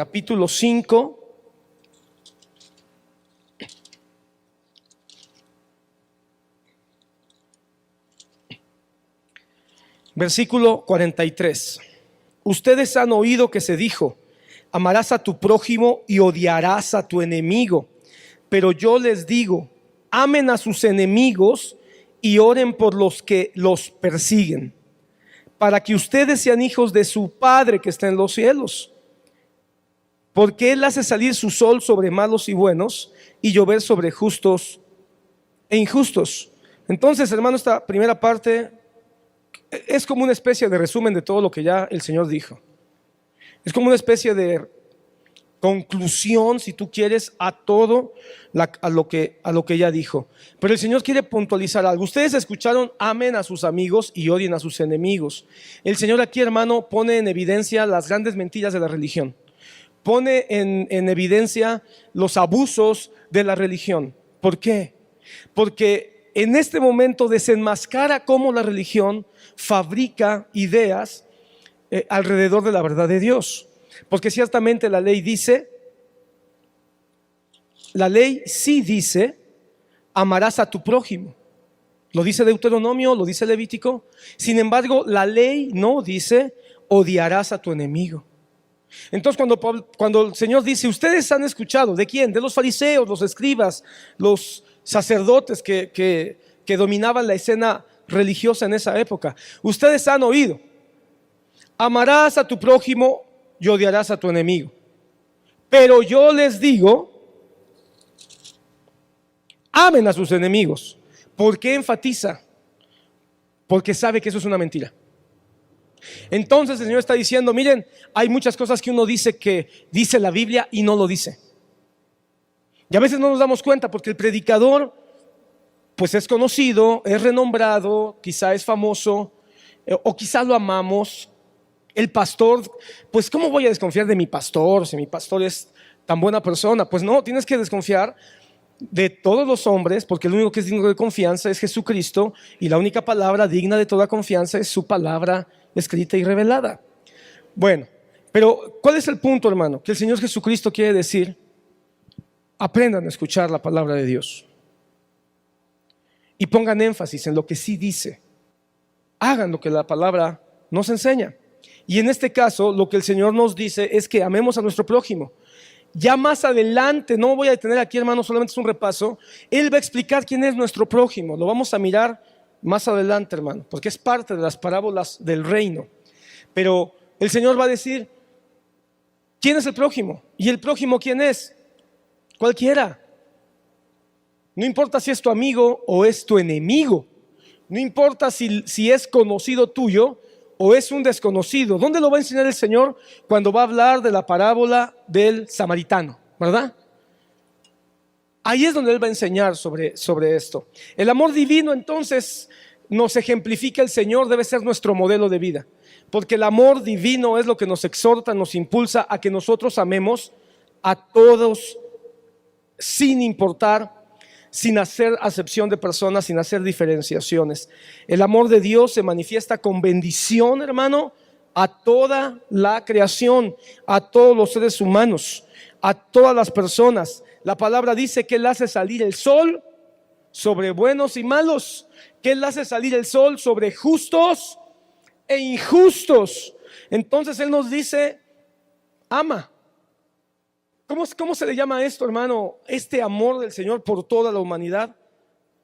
capítulo 5. Versículo 43. Ustedes han oído que se dijo: amarás a tu prójimo y odiarás a tu enemigo. Pero yo les digo: amen a sus enemigos y oren por los que los persiguen, para que ustedes sean hijos de su Padre que está en los cielos. Porque Él hace salir su sol sobre malos y buenos, y llover sobre justos e injustos. Entonces, hermano, esta primera parte es como una especie de resumen de todo lo que ya el Señor dijo. Es como una especie de conclusión, si tú quieres, a todo a lo que ya dijo. Pero el Señor quiere puntualizar algo. Ustedes escucharon: amen a sus amigos y odien a sus enemigos. El Señor aquí, hermano, pone en evidencia las grandes mentiras de la religión. Pone en evidencia los abusos de la religión. ¿Por qué? Porque en este momento desenmascara cómo la religión fabrica ideas alrededor de la verdad de Dios. Porque ciertamente la ley sí dice: amarás a tu prójimo. Lo dice Deuteronomio, lo dice Levítico. Sin embargo, la ley no dice: odiarás a tu enemigo. Entonces, cuando el Señor dice: ustedes han escuchado, ¿de quién? De los fariseos, los escribas, los sacerdotes que dominaban la escena religiosa en esa época. Ustedes han oído: amarás a tu prójimo y odiarás a tu enemigo. Pero yo les digo: amen a sus enemigos. ¿Por qué enfatiza? Porque sabe que eso es una mentira. Entonces el Señor está diciendo: miren, hay muchas cosas que uno dice que dice la Biblia y no lo dice. Y a veces no nos damos cuenta porque el predicador pues es conocido, es renombrado, quizá es famoso, o quizá lo amamos. El pastor, pues ¿cómo voy a desconfiar de mi pastor si mi pastor es tan buena persona? Pues no, tienes que desconfiar de todos los hombres, porque el único que es digno de confianza es Jesucristo, y la única palabra digna de toda confianza es su palabra escrita y revelada. Bueno, pero ¿cuál es el punto, hermano? Que el Señor Jesucristo quiere decir: aprendan a escuchar la palabra de Dios y pongan énfasis en lo que sí dice. Hagan lo que la palabra nos enseña. Y en este caso, lo que el Señor nos dice es que amemos a nuestro prójimo. Ya más adelante, no voy a detener aquí, hermano, solamente es un repaso. Él va a explicar quién es nuestro prójimo. Lo vamos a mirar más adelante, hermano, porque es parte de las parábolas del reino. Pero el Señor va a decir: ¿quién es el prójimo? ¿Y el prójimo quién es? Cualquiera. No importa si es tu amigo o es tu enemigo. No importa si es conocido tuyo o es un desconocido. ¿Dónde lo va a enseñar el Señor? Cuando va a hablar de la parábola del samaritano, ¿verdad? Ahí es donde Él va a enseñar sobre esto. El amor divino, entonces, nos ejemplifica el Señor, debe ser nuestro modelo de vida. Porque el amor divino es lo que nos exhorta, nos impulsa a que nosotros amemos a todos sin importar, sin hacer acepción de personas, sin hacer diferenciaciones. El amor de Dios se manifiesta con bendición, hermano, a toda la creación, a todos los seres humanos, a todas las personas. La palabra dice que Él hace salir el sol sobre buenos y malos, que Él hace salir el sol sobre justos e injustos. Entonces Él nos dice: ama. ¿Cómo se le llama a esto, hermano? Este amor del Señor por toda la humanidad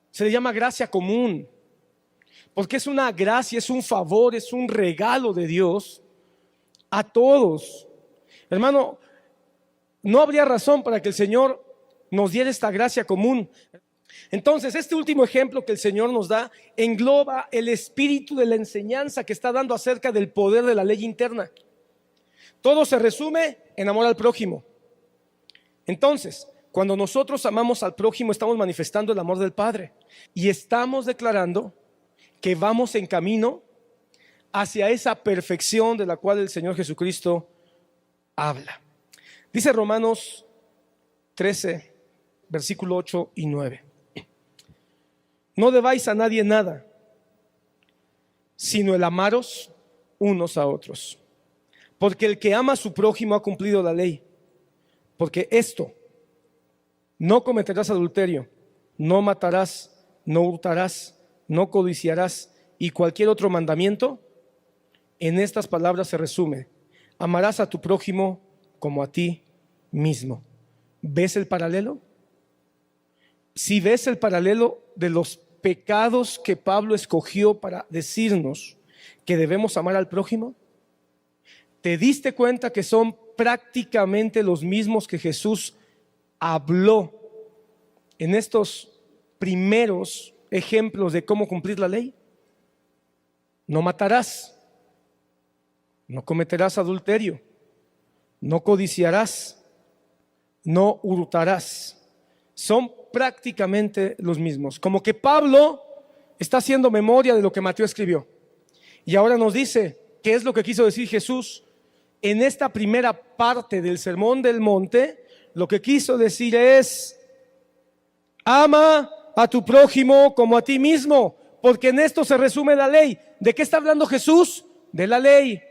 se le llama gracia común, porque es una gracia, es un favor, es un regalo de Dios a todos. Hermano, no habría razón para que el Señor nos diera esta gracia común. Entonces, este último ejemplo que el Señor nos da engloba el espíritu de la enseñanza que está dando acerca del poder de la ley interna. Todo se resume en amor al prójimo. Entonces, cuando nosotros amamos al prójimo, estamos manifestando el amor del Padre y estamos declarando que vamos en camino hacia esa perfección de la cual el Señor Jesucristo habla. Dice Romanos 13, versículo 8 y 9: no debáis a nadie nada, sino el amaros unos a otros, porque el que ama a su prójimo ha cumplido la ley. porque esto: no cometerás adulterio, no matarás, no hurtarás, no codiciarás, y cualquier otro mandamiento, en estas palabras se resume: amarás a tu prójimo como a ti mismo. ¿Ves el paralelo? Si ves el paralelo de los pecados que Pablo escogió para decirnos que debemos amar al prójimo, ¿te diste cuenta que son prácticamente los mismos que Jesús habló en estos primeros ejemplos de cómo cumplir la ley? No matarás, no cometerás adulterio, no codiciarás, no hurtarás. Son prácticamente los mismos. Como que Pablo está haciendo memoria de lo que Mateo escribió. Y ahora nos dice qué es lo que quiso decir Jesús en esta primera parte del Sermón del Monte. Lo que quiso decir es: ama a tu prójimo como a ti mismo, porque en esto se resume la ley. ¿De qué está hablando Jesús? De la ley.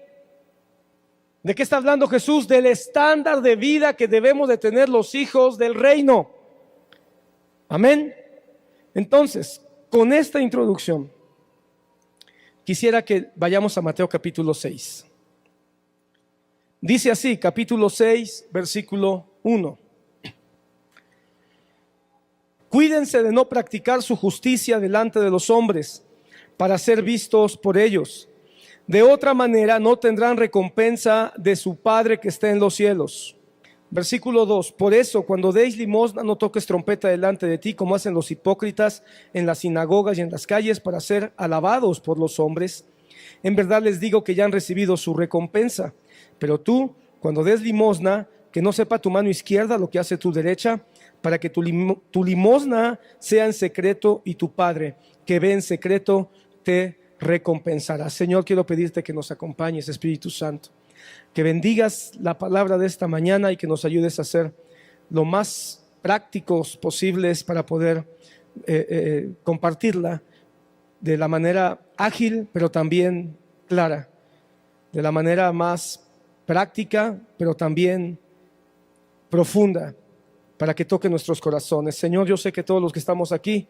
¿De qué está hablando Jesús? Del estándar de vida que debemos de tener los hijos del reino. Amén. Entonces, con esta introducción, quisiera que vayamos a Mateo capítulo 6. Dice así, capítulo 6, versículo 1. Cuídense de no practicar su justicia delante de los hombres, para ser vistos por ellos. De otra manera no tendrán recompensa de su Padre que está en los cielos. Versículo 2. Por eso, cuando deis limosna, no toques trompeta delante de ti, como hacen los hipócritas en las sinagogas y en las calles, para ser alabados por los hombres. En verdad les digo que ya han recibido su recompensa. Pero tú, cuando des limosna, que no sepa tu mano izquierda lo que hace tu derecha, para que tu limosna sea en secreto, y tu Padre, que ve en secreto, te recompensará. Señor, quiero pedirte que nos acompañes, Espíritu Santo, que bendigas la palabra de esta mañana y que nos ayudes a ser lo más prácticos posibles para poder compartirla de la manera ágil, pero también clara, de la manera más práctica, pero también profunda, para que toque nuestros corazones. Señor, yo sé que todos los que estamos aquí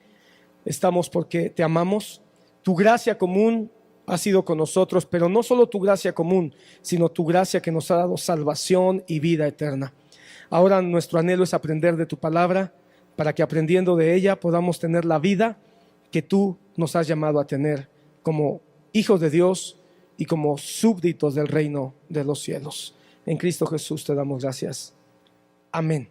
estamos porque te amamos. Tu gracia común ha sido con nosotros, pero no solo tu gracia común, sino tu gracia que nos ha dado salvación y vida eterna. Ahora nuestro anhelo es aprender de tu palabra, para que aprendiendo de ella podamos tener la vida que tú nos has llamado a tener como hijos de Dios y como súbditos del reino de los cielos. En Cristo Jesús te damos gracias. Amén.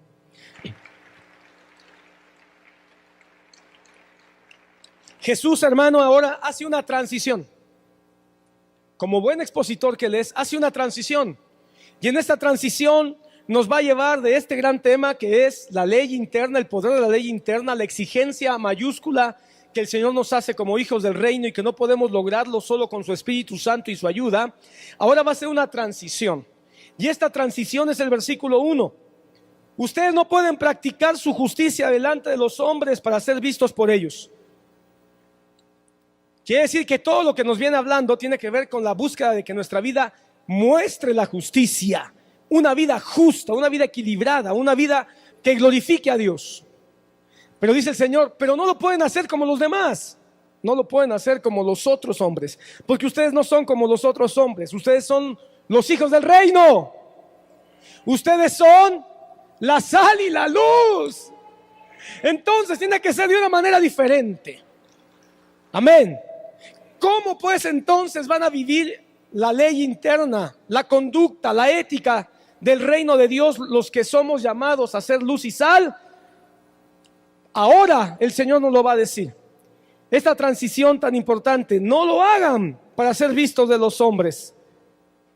Jesús, hermano, ahora hace una transición. Como buen expositor que él es, hace una transición. Y en esta transición nos va a llevar de este gran tema que es la ley interna, el poder de la ley interna, la exigencia mayúscula que el Señor nos hace como hijos del reino y que no podemos lograrlo solo con su Espíritu Santo y su ayuda. Ahora va a ser una transición. Y esta transición es el versículo 1. Ustedes no pueden practicar su justicia delante de los hombres para ser vistos por ellos. Quiere decir que todo lo que nos viene hablando tiene que ver con la búsqueda de que nuestra vida muestre la justicia, una vida justa, una vida equilibrada, una vida que glorifique a Dios. Pero dice el Señor, pero no lo pueden hacer como los demás, no lo pueden hacer como los otros hombres, porque ustedes no son como los otros hombres, ustedes son los hijos del reino, ustedes son la sal y la luz. Entonces tiene que ser de una manera diferente. Amén. ¿Cómo pues entonces van a vivir la ley interna, la conducta, la ética del reino de Dios, los que somos llamados a ser luz y sal? Ahora el Señor nos lo va a decir. Esta transición tan importante, no lo hagan para ser vistos de los hombres.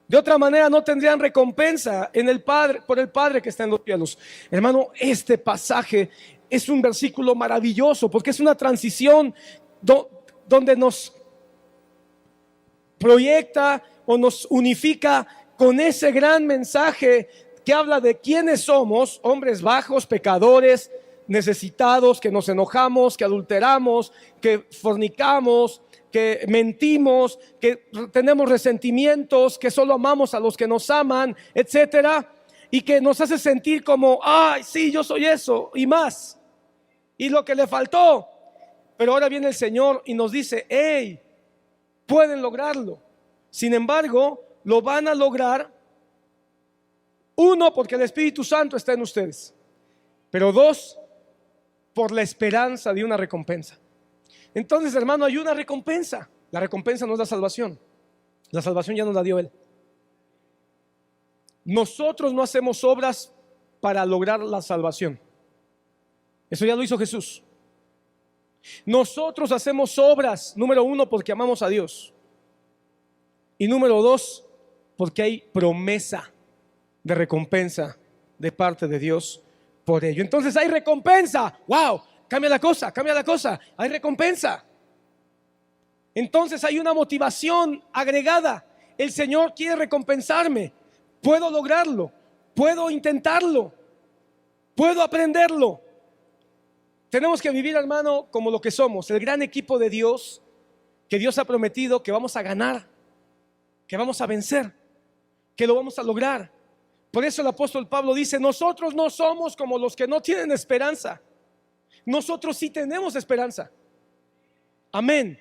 De otra manera no tendrían recompensa en el Padre, por el Padre que está en los cielos. Hermano, este pasaje es un versículo maravilloso porque es una transición donde nos proyecta o nos unifica con ese gran mensaje que habla de quiénes somos: hombres bajos, pecadores, necesitados, que nos enojamos, que adulteramos, que fornicamos, que mentimos, que tenemos resentimientos, que solo amamos a los que nos aman, etcétera. y que nos hace sentir como, ay, sí, yo soy eso y más, y lo que le faltó. Pero ahora viene el Señor y nos dice, hey, pueden lograrlo. Sin embargo, lo van a lograr, uno, porque el Espíritu Santo está en ustedes, pero dos, por la esperanza de una recompensa. Entonces, hermano, hay una recompensa. La recompensa no es la salvación. La salvación ya nos la dio Él. Nosotros no hacemos obras para lograr la salvación. Eso ya lo hizo Jesús. Nosotros hacemos obras, número uno, porque amamos a Dios. Y número dos, porque hay promesa de recompensa de parte de Dios por ello. Entonces hay recompensa. ¡Wow! Cambia la cosa, cambia la cosa. Hay recompensa. Entonces hay una motivación agregada. El Señor quiere recompensarme. Puedo lograrlo, puedo intentarlo, puedo aprenderlo. Tenemos que vivir, hermano, como lo que somos, el gran equipo de Dios, que Dios ha prometido que vamos a ganar, que vamos a vencer, que lo vamos a lograr. Por eso el apóstol Pablo dice, nosotros no somos como los que no tienen esperanza. Nosotros sí tenemos esperanza. Amén.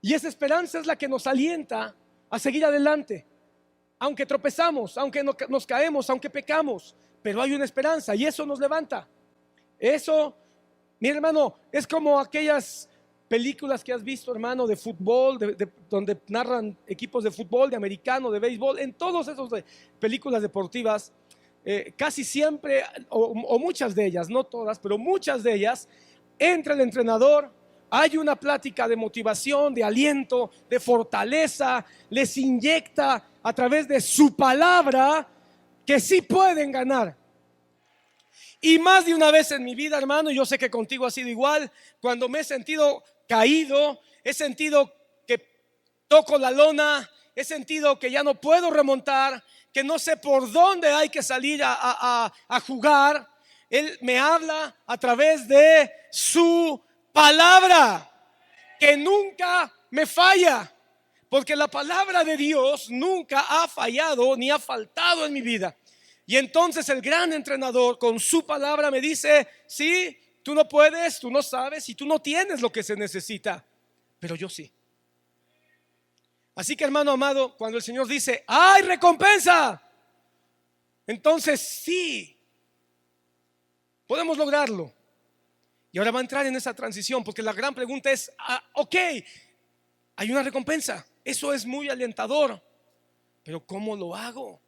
Y esa esperanza es la que nos alienta a seguir adelante. Aunque tropezamos, aunque nos caemos, aunque pecamos, pero hay una esperanza y eso nos levanta. Eso, mi hermano, es como aquellas películas que has visto, hermano, de fútbol, donde narran equipos de fútbol, de americano, de béisbol. En todas esas películas deportivas, casi siempre, o muchas de ellas, no todas, pero muchas de ellas, entra el entrenador, hay una plática de motivación, de aliento, de fortaleza, les inyecta a través de su palabra que sí pueden ganar. Y más de una vez en mi vida, hermano, yo sé que contigo ha sido igual, cuando me he sentido caído, he sentido que toco la lona, he sentido que ya no puedo remontar, que no sé por dónde hay que salir a jugar. Él me habla a través de su palabra, que nunca me falla. Porque la palabra de Dios nunca ha fallado ni ha faltado en mi vida. Y entonces el gran entrenador con su palabra me dice, sí, tú no puedes, tú no sabes y tú no tienes lo que se necesita, pero yo sí. Así que, hermano amado, cuando el Señor dice, ¡hay recompensa!, entonces sí, podemos lograrlo. Y ahora va a entrar en esa transición, porque la gran pregunta es, ok, hay una recompensa. Eso es muy alentador, pero ¿cómo lo hago?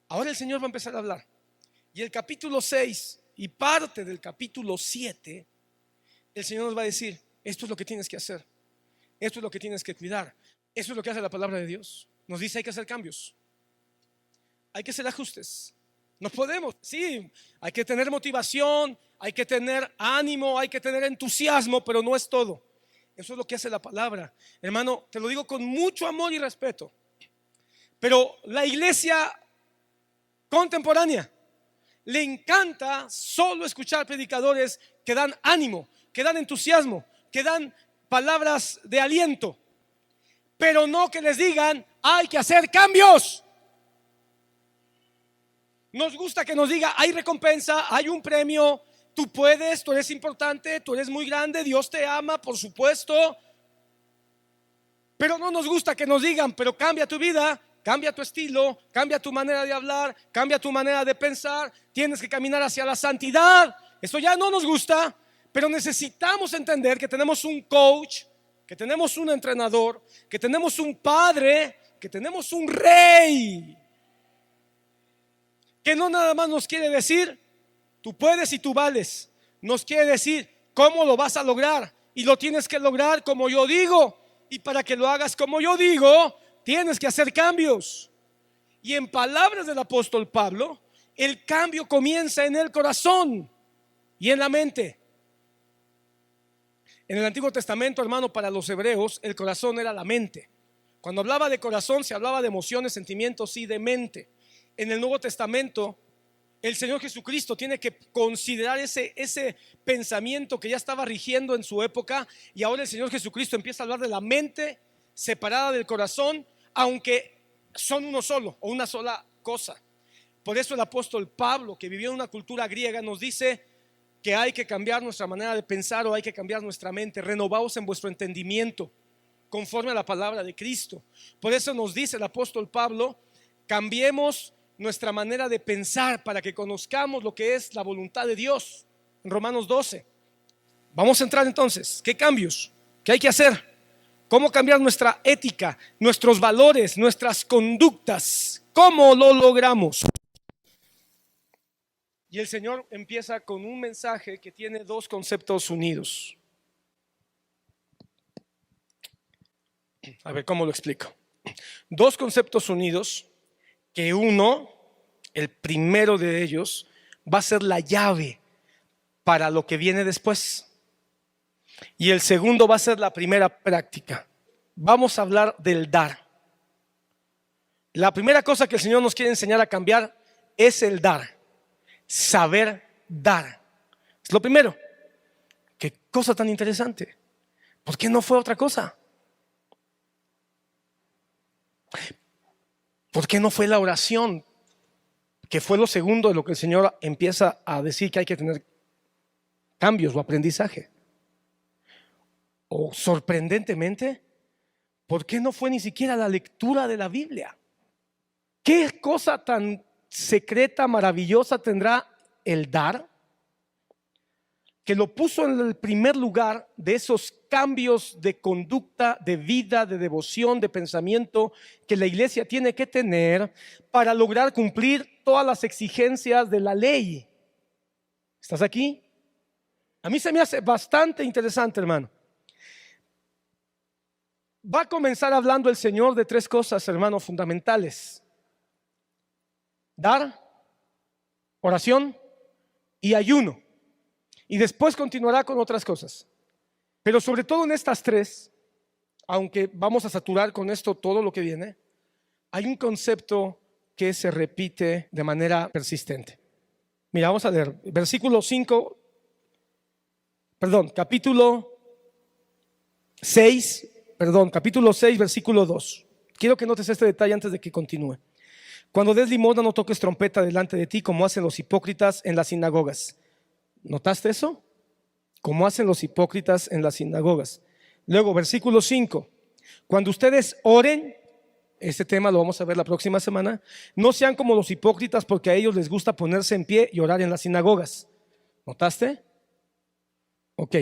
Ahora el Señor va a empezar a hablar. Y el capítulo 6 y parte del capítulo 7, el Señor nos va a decir, esto es lo que tienes que hacer, esto es lo que tienes que cuidar. Eso es lo que hace la palabra de Dios. Nos dice hay que hacer cambios, hay que hacer ajustes. No podemos, sí, hay que tener motivación, hay que tener ánimo, hay que tener entusiasmo, pero no es todo. Eso es lo que hace la palabra. Hermano, te lo digo con mucho amor y respeto, pero la iglesia contemporánea le encanta solo escuchar predicadores que dan ánimo, que dan entusiasmo, que dan palabras de aliento, pero no que les digan hay que hacer cambios. Nos gusta que nos diga hay recompensa, hay un premio, tú puedes, tú eres importante, tú eres muy grande, Dios te ama, por supuesto. Pero no nos gusta que nos digan, pero cambia tu vida, cambia tu estilo, cambia tu manera de hablar, cambia tu manera de pensar, tienes que caminar hacia la santidad. Eso ya no nos gusta, pero necesitamos entender que tenemos un coach, que tenemos un entrenador, que tenemos un padre, que tenemos un rey, que no nada más nos quiere decir tú puedes y tú vales, nos quiere decir cómo lo vas a lograr, y lo tienes que lograr como yo digo, y para que lo hagas como yo digo tienes que hacer cambios. Y en palabras del apóstol Pablo, el cambio comienza en el corazón y en la mente. En el Antiguo Testamento, hermano, para los hebreos el corazón era la mente. Cuando hablaba de corazón se hablaba de emociones, sentimientos y de mente. En el Nuevo Testamento el Señor Jesucristo tiene que considerar ese pensamiento que ya estaba rigiendo en su época, y ahora el Señor Jesucristo empieza a hablar de la mente separada del corazón, aunque son uno solo o una sola cosa. Por eso el apóstol Pablo, que vivió en una cultura griega, nos dice que hay que cambiar nuestra manera de pensar o hay que cambiar nuestra mente. Renovaos en vuestro entendimiento conforme a la palabra de Cristo. Por eso nos dice el apóstol Pablo, cambiemos nuestra manera de pensar para que conozcamos lo que es la voluntad de Dios. En Romanos 12. Vamos a entrar entonces. ¿Qué cambios? ¿Qué hay que hacer? ¿Cómo cambiar nuestra ética, nuestros valores, nuestras conductas? ¿Cómo lo logramos? Y el Señor empieza con un mensaje que tiene dos conceptos unidos. A ver, ¿cómo lo explico? Dos conceptos unidos, que uno, el primero de ellos, va a ser la llave para lo que viene después. Y el segundo va a ser la primera práctica. Vamos a hablar del dar. La primera cosa que el Señor nos quiere enseñar a cambiar es el dar. Saber dar. Es lo primero. Qué cosa tan interesante. ¿Por qué no fue otra cosa? ¿Por qué no fue la oración? Que fue lo segundo de lo que el Señor empieza a decir que hay que tener cambios o aprendizaje. O sorprendentemente, ¿por qué no fue ni siquiera la lectura de la Biblia? ¿Qué cosa tan secreta, maravillosa tendrá el dar? Que lo puso en el primer lugar de esos cambios de conducta, de vida, de devoción, de pensamiento que la iglesia tiene que tener para lograr cumplir todas las exigencias de la ley. ¿Estás aquí? A mí se me hace bastante interesante, hermano. Va a comenzar hablando el Señor de tres cosas, hermanos, fundamentales: dar, oración y ayuno. Y después continuará con otras cosas. Pero sobre todo en estas tres, aunque vamos a saturar con esto todo lo que viene, hay un concepto que se repite de manera persistente. Mira, vamos a leer capítulo 6, versículo 2. Quiero que notes este detalle antes de que continúe. Cuando des limosna, no toques trompeta delante de ti, como hacen los hipócritas en las sinagogas. ¿Notaste eso? Como hacen los hipócritas en las sinagogas. Luego, versículo 5. Cuando ustedes oren, este tema lo vamos a ver la próxima semana, no sean como los hipócritas, porque a ellos les gusta ponerse en pie y orar en las sinagogas. ¿Notaste? Ok.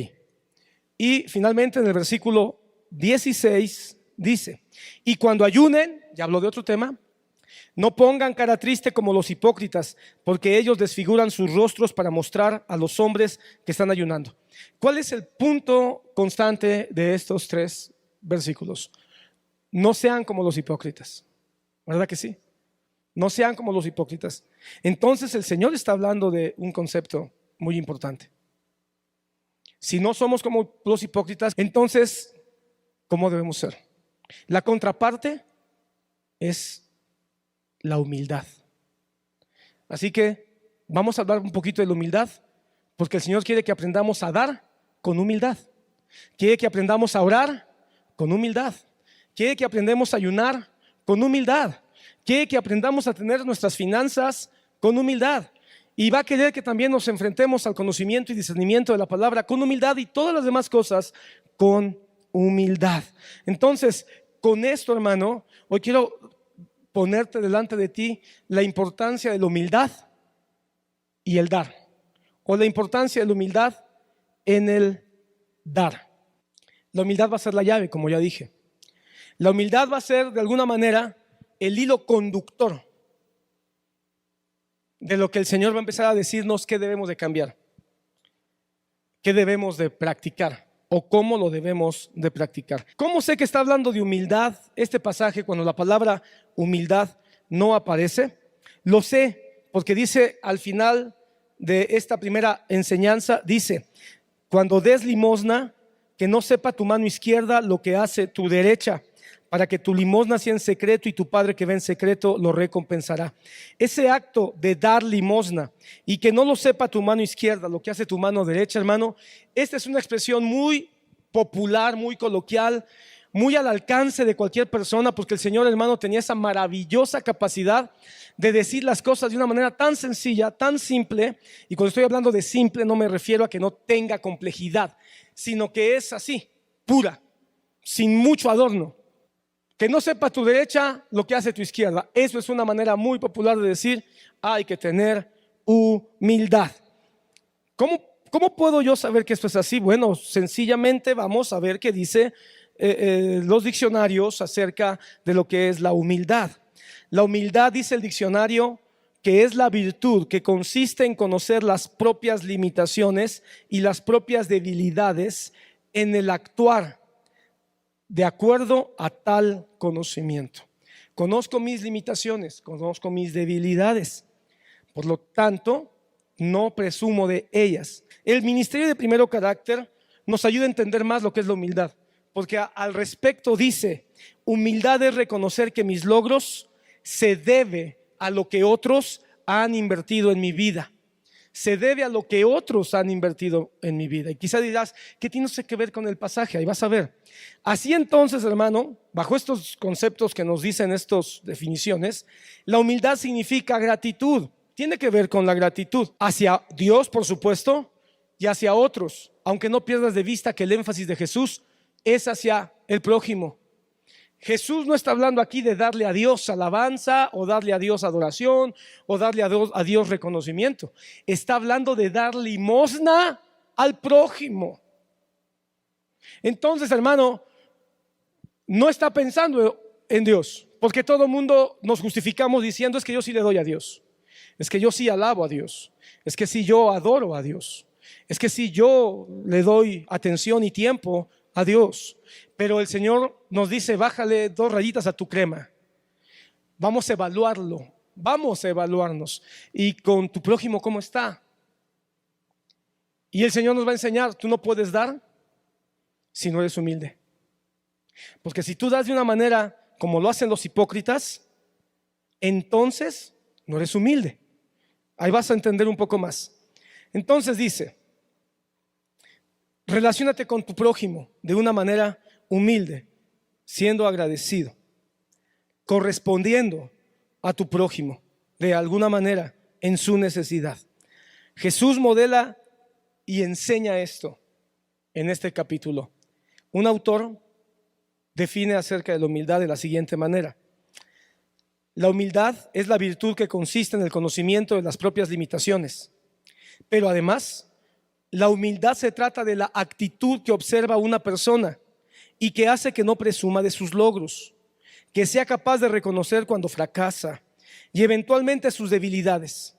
Y finalmente en el versículo 16 dice: y cuando ayunen, ya habló de otro tema, no pongan cara triste como los hipócritas, porque ellos desfiguran sus rostros para mostrar a los hombres que están ayunando. ¿Cuál es el punto constante de estos tres versículos? No sean como los hipócritas. ¿Verdad que sí? No sean como los hipócritas. Entonces el Señor está hablando de un concepto muy importante. Si no somos como los hipócritas, entonces, ¿cómo debemos ser? La contraparte es la humildad. Así que vamos a hablar un poquito de la humildad, porque el Señor quiere que aprendamos a dar con humildad. Quiere que aprendamos a orar con humildad. Quiere que aprendamos a ayunar con humildad. Quiere que aprendamos a tener nuestras finanzas con humildad. Y va a querer que también nos enfrentemos al conocimiento y discernimiento de la palabra con humildad, y todas las demás cosas con humildad. Entonces, con esto, hermano, hoy quiero ponerte delante de ti la importancia de la humildad y el dar, o la importancia de la humildad en el dar. La humildad va a ser la llave, como ya dije. La humildad va a ser de alguna manera el hilo conductor de lo que el Señor va a empezar a decirnos que debemos de cambiar, qué debemos de practicar o cómo lo debemos de practicar. ¿Cómo sé que está hablando de humildad este pasaje cuando la palabra humildad no aparece? Lo sé porque dice al final de esta primera enseñanza, dice: cuando des limosna, que no sepa tu mano izquierda lo que hace tu derecha, para que tu limosna sea en secreto y tu Padre que ve en secreto lo recompensará. Ese acto de dar limosna y que no lo sepa tu mano izquierda lo que hace tu mano derecha, hermano, esta es una expresión muy popular, muy coloquial, muy al alcance de cualquier persona, porque el Señor, hermano, tenía esa maravillosa capacidad de decir las cosas de una manera tan sencilla, tan simple. Y cuando estoy hablando de simple, no me refiero a que no tenga complejidad, sino que es así, pura, sin mucho adorno. Que no sepa tu derecha lo que hace tu izquierda. Eso es una manera muy popular de decir: hay que tener humildad. ¿Cómo puedo yo saber que esto es así? Bueno, sencillamente vamos a ver qué dice los diccionarios acerca de lo que es la humildad. La humildad, dice el diccionario, que es la virtud que consiste en conocer las propias limitaciones y las propias debilidades en el actuar de acuerdo a tal conocimiento. Conozco mis limitaciones, conozco mis debilidades, por lo tanto no presumo de ellas. El ministerio de Primero Carácter nos ayuda a entender más lo que es la humildad, porque al respecto dice: humildad es reconocer que mis logros se debe a lo que otros han invertido en mi vida. Se debe a lo que otros han invertido en mi vida. Y quizá dirás: ¿qué tiene que ver con el pasaje? Ahí vas a ver. Así entonces, hermano, bajo estos conceptos que nos dicen estas definiciones, la humildad significa gratitud. Tiene que ver con la gratitud hacia Dios, por supuesto, y hacia otros, aunque no pierdas de vista que el énfasis de Jesús es hacia el prójimo. Jesús no está hablando aquí de darle a Dios alabanza, o darle a Dios adoración, o darle a Dios reconocimiento. Está hablando de dar limosna al prójimo. Entonces, hermano, no está pensando en Dios, porque todo el mundo nos justificamos diciendo: es que yo sí le doy a Dios, es que yo sí alabo a Dios, es que sí yo adoro a Dios, es que sí yo le doy atención y tiempo a Dios. Pero el Señor nos dice: bájale 2 rayitas a tu crema. Vamos a evaluarlo, vamos a evaluarnos. Y con tu prójimo, ¿cómo está? Y el Señor nos va a enseñar: tú no puedes dar si no eres humilde. Porque si tú das de una manera como lo hacen los hipócritas, entonces no eres humilde. Ahí vas a entender un poco más. Entonces dice: relaciónate con tu prójimo de una manera humilde, siendo agradecido, correspondiendo a tu prójimo de alguna manera en su necesidad. Jesús modela y enseña esto en este capítulo. Un autor define acerca de la humildad de la siguiente manera: la humildad es la virtud que consiste en el conocimiento de las propias limitaciones, pero además la humildad se trata de la actitud que observa una persona y que hace que no presuma de sus logros, que sea capaz de reconocer cuando fracasa y eventualmente sus debilidades,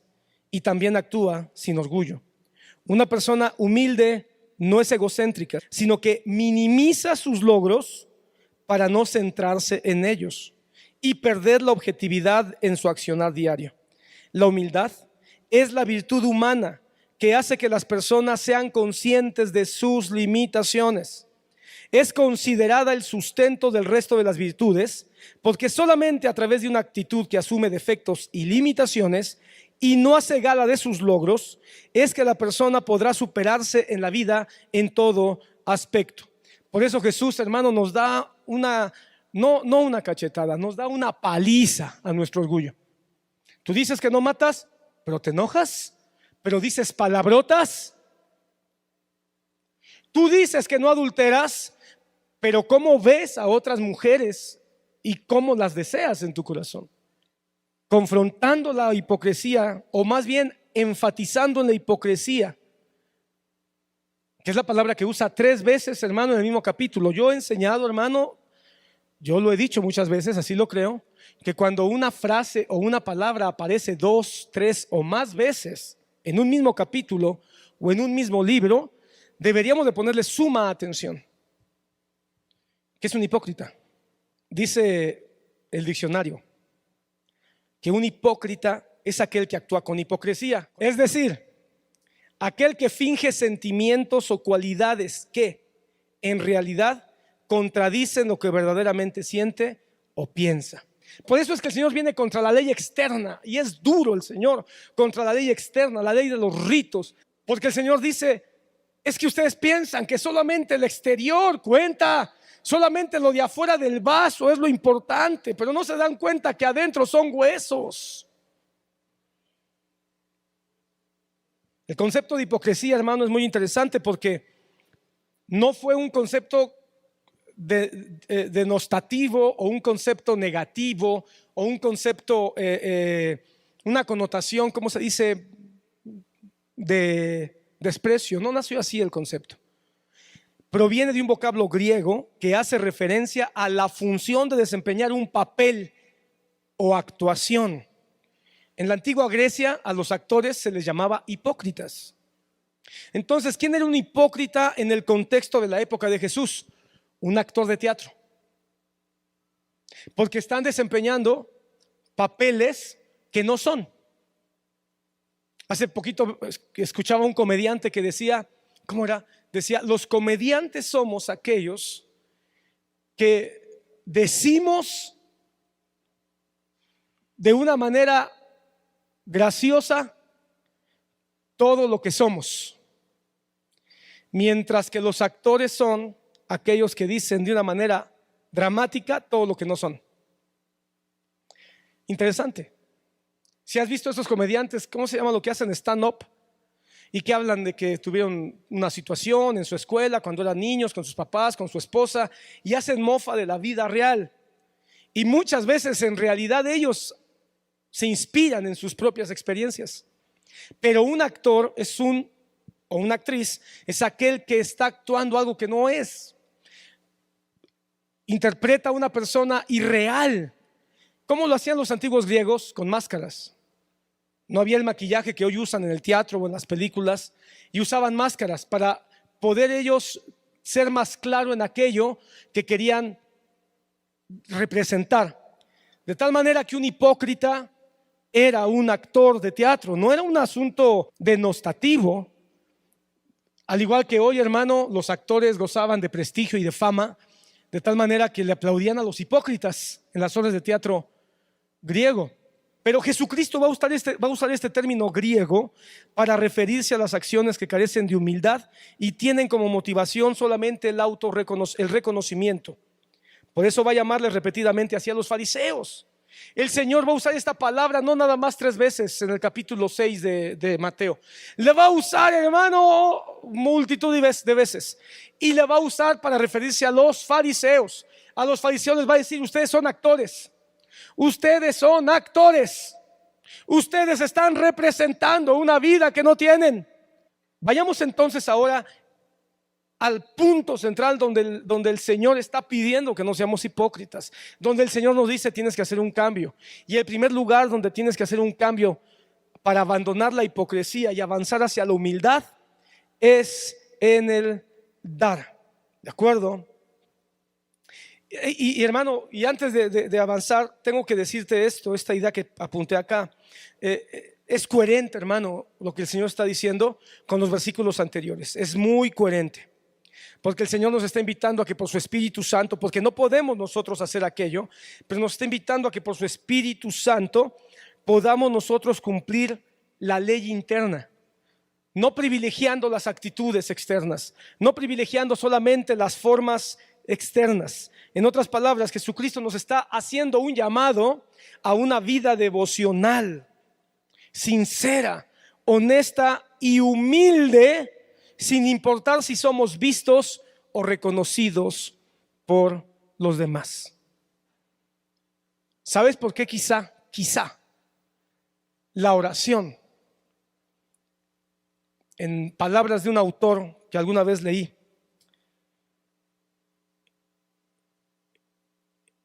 y también actúa sin orgullo. Una persona humilde no es egocéntrica, sino que minimiza sus logros para no centrarse en ellos y perder la objetividad en su accionar diario. La humildad es la virtud humana que hace que las personas sean conscientes de sus limitaciones. Es considerada el sustento del resto de las virtudes, porque solamente a través de una actitud que asume defectos y limitaciones y no hace gala de sus logros, es que la persona podrá superarse en la vida en todo aspecto. Por eso Jesús, hermano, nos da no una cachetada, nos da una paliza a nuestro orgullo. Tú dices que no matas, pero te enojas, pero dices palabrotas. Tú dices que no adulteras, pero cómo ves a otras mujeres y cómo las deseas en tu corazón. Confrontando la hipocresía, o más bien enfatizando en la hipocresía, que es la palabra que usa 3 veces, hermano, en el mismo capítulo. Yo he enseñado, hermano, yo lo he dicho muchas veces, así lo creo, que cuando una frase o una palabra aparece 2, 3 o más veces en un mismo capítulo o en un mismo libro, deberíamos de ponerle suma atención. ¿Qué es un hipócrita? Dice el diccionario que un hipócrita es aquel que actúa con hipocresía, es decir, aquel que finge sentimientos o cualidades que en realidad contradicen lo que verdaderamente siente o piensa. Por eso es que el Señor viene contra la ley externa, y es duro el Señor contra la ley externa, la ley de los ritos, porque el Señor dice: es que ustedes piensan que solamente el exterior cuenta, Solamente lo de afuera del vaso es lo importante, pero no se dan cuenta que adentro son huesos. El concepto de hipocresía, hermano, es muy interesante porque no fue un concepto denostativo o un concepto negativo o un concepto, una connotación, ¿cómo se dice?, de desprecio. No nació así el concepto. Proviene de un vocablo griego que hace referencia a la función de desempeñar un papel o actuación. En la antigua Grecia a los actores se les llamaba hipócritas. Entonces, ¿quién era un hipócrita en el contexto de la época de Jesús? Un actor de teatro. Porque están desempeñando papeles que no son. Hace poquito escuchaba un comediante que decía, ¿cómo era? Decía, los comediantes somos aquellos que decimos de una manera graciosa todo lo que somos, mientras que los actores son aquellos que dicen de una manera dramática todo lo que no son. Interesante. Si has visto esos comediantes, ¿cómo se llama lo que hacen stand-up? Y que hablan de que tuvieron una situación en su escuela cuando eran niños, con sus papás, con su esposa, y hacen mofa de la vida real. Y muchas veces en realidad ellos se inspiran en sus propias experiencias. Pero un actor o una actriz es aquel que está actuando algo que no es. Interpreta a una persona irreal. ¿Cómo lo hacían los antiguos griegos? Con máscaras. No había el maquillaje que hoy usan en el teatro o en las películas, y usaban máscaras para poder ellos ser más claro en aquello que querían representar. De tal manera que un hipócrita era un actor de teatro, no era un asunto denostativo. Al igual que hoy, hermano, los actores gozaban de prestigio y de fama, de tal manera que le aplaudían a los hipócritas en las obras de teatro griego. Pero Jesucristo va a usar este término griego para referirse a las acciones que carecen de humildad y tienen como motivación solamente el reconocimiento. Por eso va a llamarles repetidamente hacia los fariseos. El Señor va a usar esta palabra no nada más 3 veces en el capítulo 6 de Mateo. Le va a usar, hermano, multitud de veces. Y le va a usar para referirse a los fariseos. A los fariseos les va a decir: ustedes son actores. Ustedes son actores. Ustedes están representando una vida que no tienen. Vayamos entonces ahora al punto central donde el Señor está pidiendo que no seamos hipócritas, donde el Señor nos dice: tienes que hacer un cambio. Y el primer lugar donde tienes que hacer un cambio para abandonar la hipocresía y avanzar hacia la humildad es en el dar. ¿De acuerdo? Y hermano, y antes de avanzar, tengo que decirte esta idea que apunté acá. Es coherente, hermano, lo que el Señor está diciendo con los versículos anteriores. Es muy coherente, porque el Señor nos está invitando a que por su Espíritu Santo, porque no podemos nosotros hacer aquello, pero nos está invitando a que por su Espíritu Santo podamos nosotros cumplir la ley interna, no privilegiando las actitudes externas, no privilegiando solamente las formas externas. En otras palabras, Jesucristo nos está haciendo un llamado a una vida devocional, sincera, honesta y humilde, sin importar si somos vistos o reconocidos por los demás. ¿Sabes por qué? Quizá la oración, en palabras de un autor que alguna vez leí,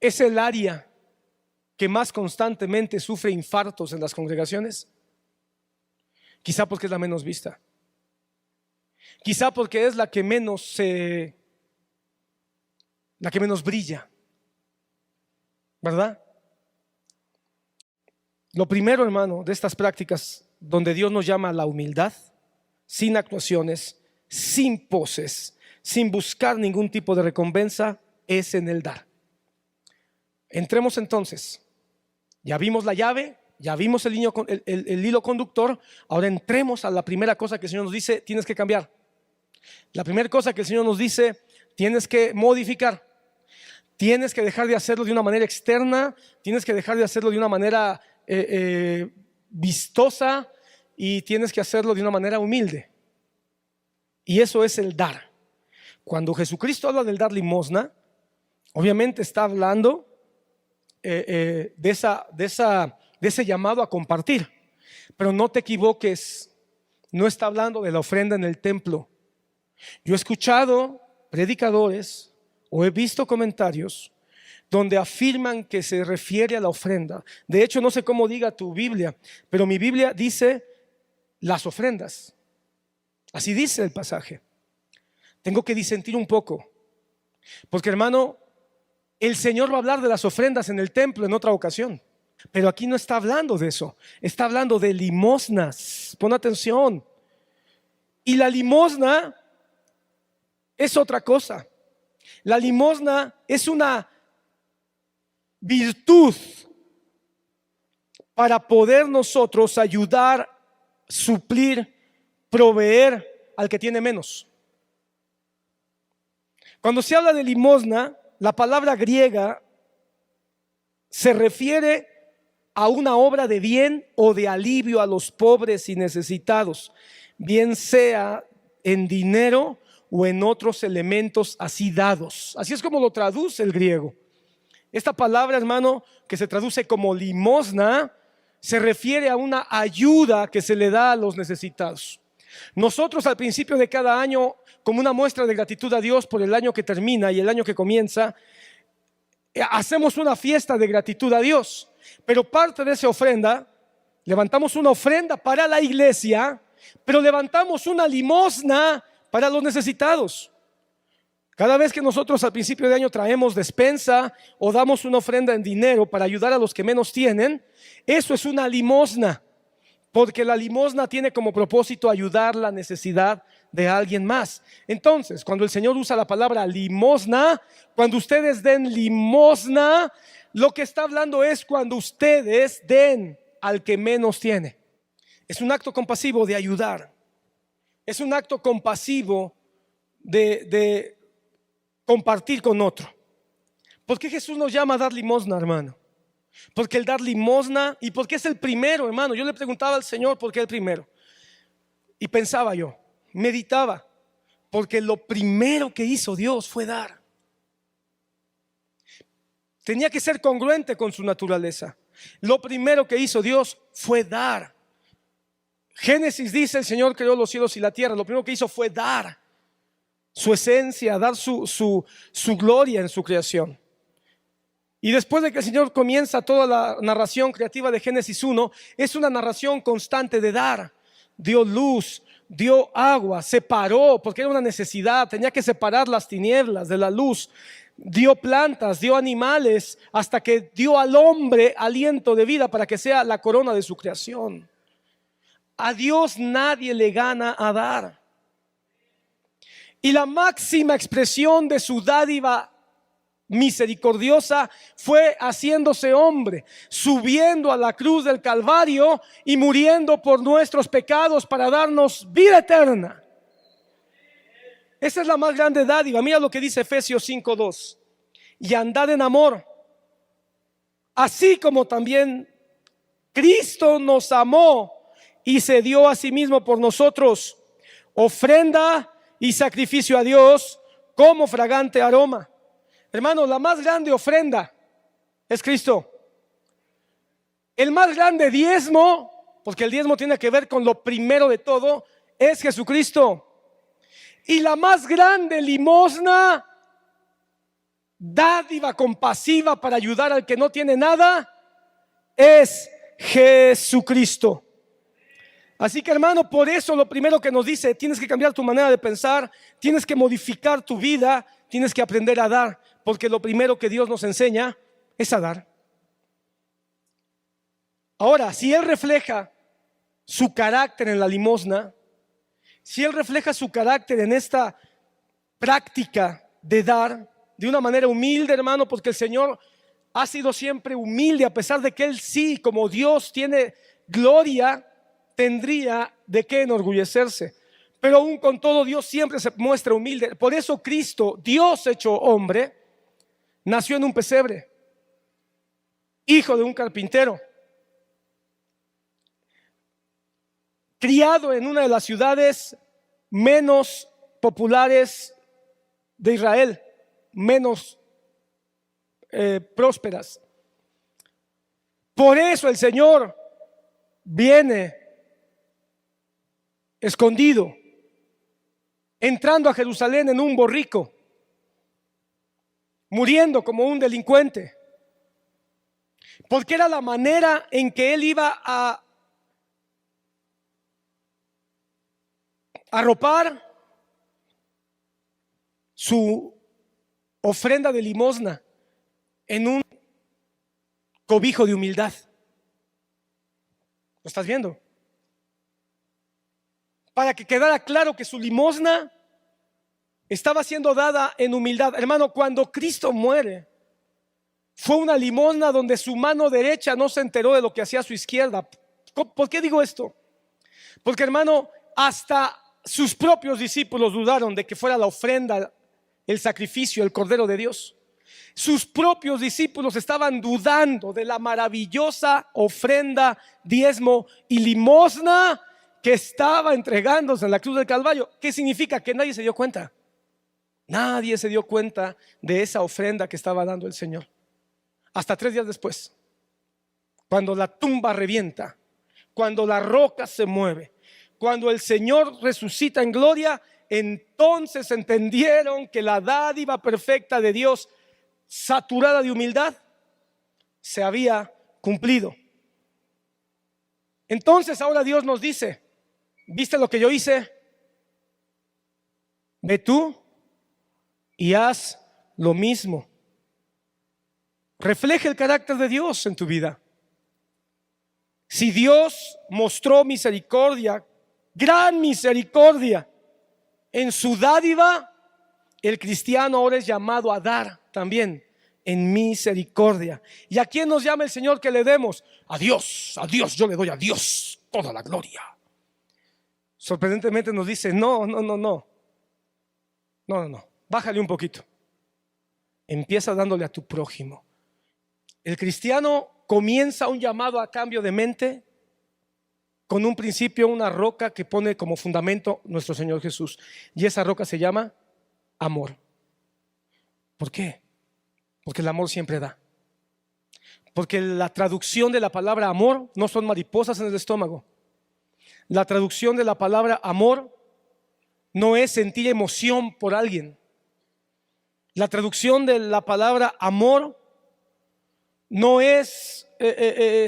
es el área que más constantemente sufre infartos en las congregaciones. Quizá porque es la menos vista. Quizá porque es la que menos brilla, ¿verdad? Lo primero, hermano, de estas prácticas donde Dios nos llama a la humildad, sin actuaciones, sin poses, sin buscar ningún tipo de recompensa, es en el dar. Entremos entonces. Ya vimos la llave, ya vimos el hilo conductor. Ahora entremos a la primera cosa que el Señor nos dice: tienes que cambiar. La primera cosa que el Señor nos dice: tienes que modificar. tienes que dejar de hacerlo de una manera externa, tienes que dejar de hacerlo de una manera vistosa y tienes que hacerlo de una manera humilde. Y eso es el dar. Cuando Jesucristo habla del dar limosna, obviamente está hablando de ese llamado a compartir. Pero no te equivoques, no está hablando de la ofrenda en el templo. Yo he escuchado predicadores o he visto comentarios donde afirman que se refiere a la ofrenda. De hecho, no sé cómo diga tu Biblia, pero mi Biblia dice las ofrendas. Así dice el pasaje. Tengo que disentir un poco, porque hermano, el Señor va a hablar de las ofrendas en el templo en otra ocasión, pero aquí no está hablando de eso, está hablando de limosnas. Pon atención. Y la limosna es otra cosa. La limosna es una virtud para poder nosotros ayudar, suplir, proveer al que tiene menos. Cuando se habla de limosna, la palabra griega se refiere a una obra de bien o de alivio a los pobres y necesitados, bien sea en dinero o en otros elementos así dados. Así es como lo traduce el griego. Esta palabra, hermano, que se traduce como limosna, se refiere a una ayuda que se le da a los necesitados. Nosotros al principio de cada año, como una muestra de gratitud a Dios por el año que termina y el año que comienza, hacemos una fiesta de gratitud a Dios. Pero parte de esa ofrenda, levantamos una ofrenda para la iglesia, pero levantamos una limosna para los necesitados. Cada vez que nosotros al principio de año traemos despensa o damos una ofrenda en dinero para ayudar a los que menos tienen, eso es una limosna, porque la limosna tiene como propósito ayudar la necesidad de alguien más. Entonces, cuando el Señor usa la palabra limosna, cuando ustedes den limosna, lo que está hablando es cuando ustedes den al que menos tiene. Es un acto compasivo de ayudar. Es un acto compasivo de compartir con otro. ¿Por qué Jesús nos llama a dar limosna, hermano? Porque el dar limosna, y porque es el primero, hermano. Yo le preguntaba al Señor por qué el primero, y pensaba yo, meditaba, porque lo primero que hizo Dios fue dar. Tenía que ser congruente con su naturaleza. Lo primero que hizo Dios fue dar. Génesis dice: el Señor creó los cielos y la tierra. Lo primero que hizo fue dar su esencia, dar su gloria en su creación. Y después de que el Señor comienza toda la narración creativa de Génesis 1, es una narración constante de dar. Dio luz, dio agua, separó, porque era una necesidad, tenía que separar las tinieblas de la luz. Dio plantas, dio animales, hasta que dio al hombre aliento de vida para que sea la corona de su creación. A Dios nadie le gana a dar. Y la máxima expresión de su dádiva misericordiosa fue haciéndose hombre, subiendo a la cruz del Calvario y muriendo por nuestros pecados para darnos vida eterna. Esa es la más grande dádiva. Mira lo que dice Efesios 5:2: y andad en amor, así como también Cristo nos amó y se dio a sí mismo por nosotros, ofrenda y sacrificio a Dios como fragante aroma. Hermano, la más grande ofrenda es Cristo. El más grande diezmo, porque el diezmo tiene que ver con lo primero de todo, es Jesucristo. Y la más grande limosna, dádiva compasiva para ayudar al que no tiene nada, es Jesucristo. Así que, hermano, por eso lo primero que nos dice: tienes que cambiar tu manera de pensar, tienes que modificar tu vida, tienes que aprender a dar, porque lo primero que Dios nos enseña es a dar. Ahora, si Él refleja su carácter en la limosna, si Él refleja su carácter en esta práctica de dar de una manera humilde, hermano, porque el Señor ha sido siempre humilde, a pesar de que Él sí, como Dios, tiene gloria, tendría de qué enorgullecerse. Pero aún con todo, Dios siempre se muestra humilde. Por eso Cristo, Dios hecho hombre, nació en un pesebre, hijo de un carpintero, criado en una de las ciudades menos populares de Israel, menos prósperas. Por eso el Señor viene escondido, entrando a Jerusalén en un borrico, muriendo como un delincuente, porque era la manera en que él iba a arropar su ofrenda de limosna en un cobijo de humildad. ¿Lo estás viendo? Para que quedara claro que su limosna estaba siendo dada en humildad. Hermano, cuando Cristo muere, fue una limosna donde su mano derecha no se enteró de lo que hacía su izquierda. ¿Por qué digo esto? Porque, hermano, hasta sus propios discípulos dudaron de que fuera la ofrenda, el sacrificio, el Cordero de Dios. Sus propios discípulos estaban dudando de la maravillosa ofrenda, diezmo y limosna que estaba entregándose en la cruz del Calvario. ¿Qué significa? Que nadie se dio cuenta. Nadie se dio cuenta de esa ofrenda que estaba dando el Señor. Hasta 3 días después, cuando la tumba revienta, cuando la roca se mueve, cuando el Señor resucita en gloria, entonces entendieron que la dádiva perfecta de Dios, saturada de humildad, se había cumplido. Entonces ahora Dios nos dice: ¿viste lo que yo hice? Ve tú y haz lo mismo. Refleja el carácter de Dios en tu vida. Si Dios mostró misericordia, gran misericordia, en su dádiva, el cristiano ahora es llamado a dar también en misericordia. ¿Y a quién nos llama el Señor que le demos? A Dios, yo le doy a Dios toda la gloria. Sorprendentemente nos dice: no, bájale un poquito. Empieza dándole a tu prójimo. El cristiano comienza un llamado a cambio de mente con un principio, una roca que pone como fundamento nuestro Señor Jesús, y esa roca se llama amor. ¿Por qué? Porque el amor siempre da. Porque la traducción de la palabra amor no son mariposas en el estómago. La traducción de la palabra amor no es sentir emoción por alguien. La traducción de la palabra amor no es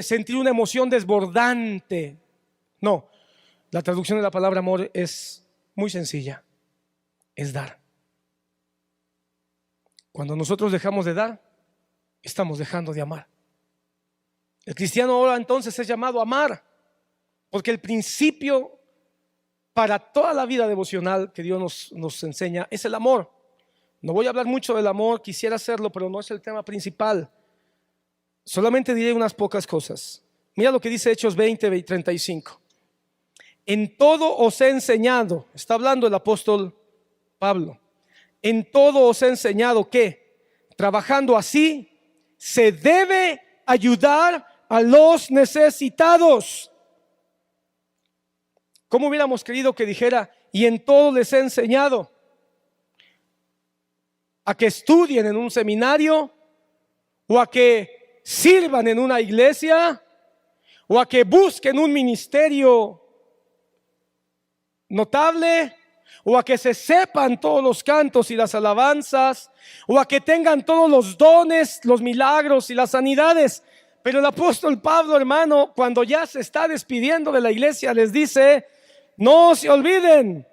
sentir una emoción desbordante. No, la traducción de la palabra amor es muy sencilla: es dar. Cuando nosotros dejamos de dar, estamos dejando de amar. El cristiano ahora entonces es llamado a amar, porque el principio para toda la vida devocional que Dios nos enseña es el amor. No voy a hablar mucho del amor, quisiera hacerlo, pero no es el tema principal. Solamente diré unas pocas cosas. Mira lo que dice Hechos 20:35. En todo os he enseñado, está hablando el apóstol Pablo, en todo os he enseñado que, trabajando así, se debe ayudar a los necesitados. ¿Cómo hubiéramos querido que dijera: y en todo les he enseñado? A que estudien en un seminario, o a que sirvan en una iglesia, o a que busquen un ministerio notable, o a que se sepan todos los cantos y las alabanzas, o a que tengan todos los dones, los milagros y las sanidades. Pero el apóstol Pablo, hermano, cuando ya se está despidiendo de la iglesia, les dice: no se olviden,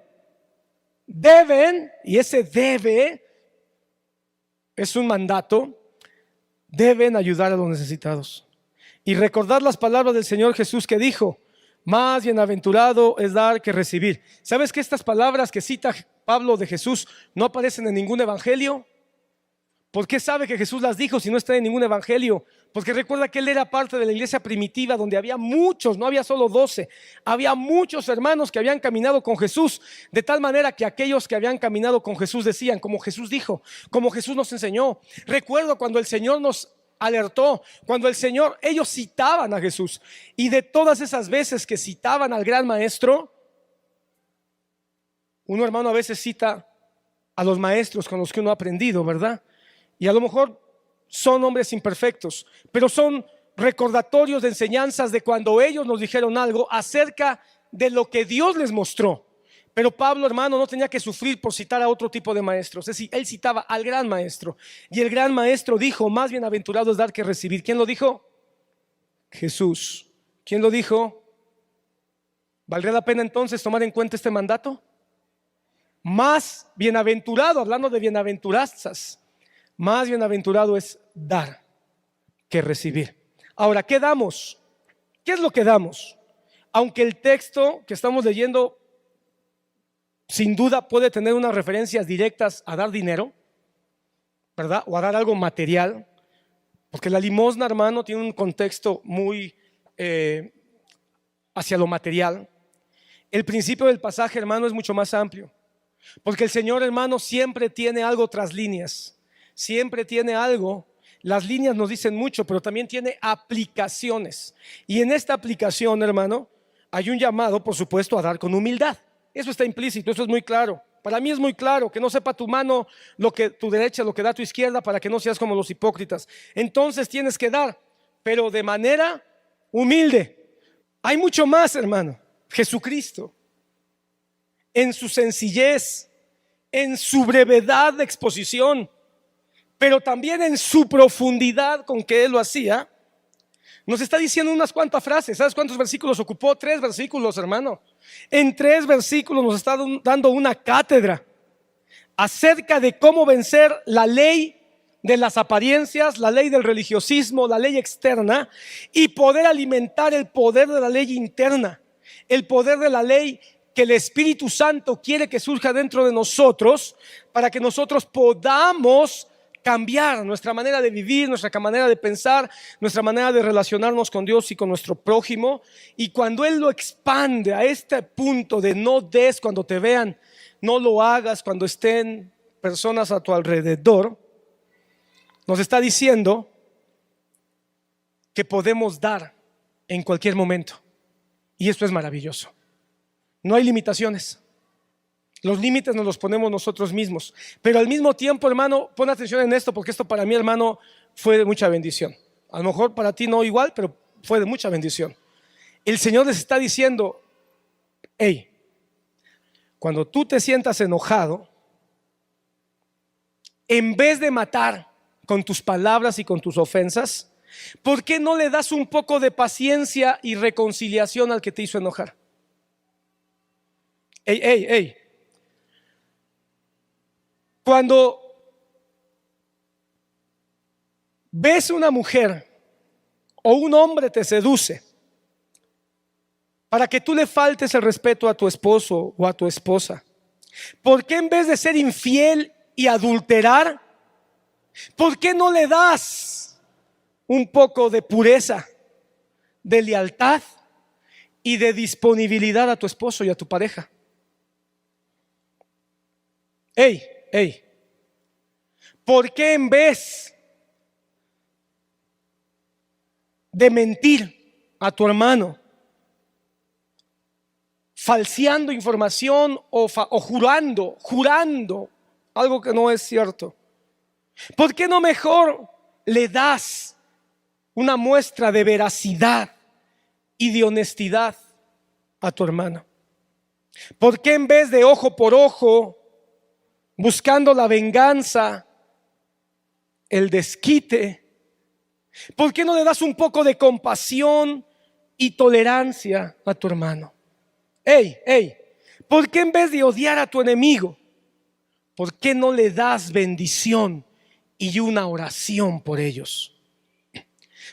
deben, y ese debe es un mandato, deben ayudar a los necesitados y recordar las palabras del Señor Jesús, que dijo: más bienaventurado es dar que recibir. ¿Sabes que estas palabras que cita Pablo de Jesús no aparecen en ningún evangelio? ¿Por qué sabe que Jesús las dijo si no está en ningún evangelio? Porque recuerda que él era parte de la iglesia primitiva donde había muchos, no había solo 12, había muchos hermanos que habían caminado con Jesús, de tal manera que aquellos que habían caminado con Jesús decían, como Jesús dijo, como Jesús nos enseñó. Recuerdo cuando el Señor nos alertó, cuando el Señor, ellos citaban a Jesús, y de todas esas veces que citaban al gran maestro, uno, hermano, a veces cita a los maestros con los que uno ha aprendido, ¿verdad? Y a lo mejor son hombres imperfectos, pero son recordatorios de enseñanzas de cuando ellos nos dijeron algo acerca de lo que Dios les mostró. Pero Pablo, hermano, no tenía que sufrir por citar a otro tipo de maestros. Es decir, él citaba al gran maestro, y el gran maestro dijo, más bienaventurado es dar que recibir. ¿Quién lo dijo? Jesús. ¿Quién lo dijo? ¿Valdría la pena entonces tomar en cuenta este mandato? Más bienaventurado, hablando de bienaventuranzas, más bienaventurado es dar que recibir. Ahora, ¿qué damos? ¿Qué es lo que damos? Aunque el texto que estamos leyendo sin duda puede tener unas referencias directas a dar dinero, ¿verdad? O a dar algo material, porque la limosna, hermano, tiene un contexto muy hacia lo material. El principio del pasaje, hermano, es mucho más amplio, porque el Señor, hermano, siempre tiene algo tras líneas. Siempre tiene algo. Las líneas nos dicen mucho, pero también tiene aplicaciones. Y en esta aplicación, hermano, hay un llamado, por supuesto, a dar con humildad. Eso está implícito, eso es muy claro. Para mí es muy claro, que no sepa tu mano lo que tu derecha, lo que da tu izquierda, para que no seas como los hipócritas. Entonces tienes que dar, pero de manera humilde. Hay mucho más, hermano. Jesucristo, en su sencillez, en su brevedad de exposición, pero también en su profundidad con que él lo hacía, nos está diciendo unas cuantas frases. ¿Sabes cuántos versículos ocupó? 3 versículos, hermano. En 3 versículos nos está dando una cátedra acerca de cómo vencer la ley de las apariencias, la ley del religiosismo, la ley externa, y poder alimentar el poder de la ley interna, el poder de la ley que el Espíritu Santo quiere que surja dentro de nosotros, para que nosotros podamos cambiar nuestra manera de vivir, nuestra manera de pensar, nuestra manera de relacionarnos con Dios y con nuestro prójimo. Y cuando Él lo expande a este punto de no des cuando te vean, no lo hagas cuando estén personas a tu alrededor, nos está diciendo que podemos dar en cualquier momento. Y esto es maravilloso. No hay limitaciones. Los límites nos los ponemos nosotros mismos. Pero al mismo tiempo, hermano, pon atención en esto, porque esto para mí, hermano, fue de mucha bendición. A lo mejor para ti no igual, pero fue de mucha bendición. El Señor les está diciendo, hey, cuando tú te sientas enojado, en vez de matar con tus palabras y con tus ofensas, ¿por qué no le das un poco de paciencia y reconciliación al que te hizo enojar? Hey. Cuando ves una mujer o un hombre te seduce para que tú le faltes el respeto a tu esposo o a tu esposa, ¿por qué en vez de ser infiel y adulterar, por qué no le das un poco de pureza, de lealtad y de disponibilidad a tu esposo y a tu pareja? Hey, ¿por qué en vez de mentir a tu hermano, falseando información o jurando algo que no es cierto, por qué no mejor le das una muestra de veracidad y de honestidad a tu hermano? ¿Por qué en vez de ojo por ojo, buscando la venganza, el desquite, por qué no le das un poco de compasión y tolerancia a tu hermano? Hey, ¿por qué en vez de odiar a tu enemigo, por qué no le das bendición y una oración por ellos?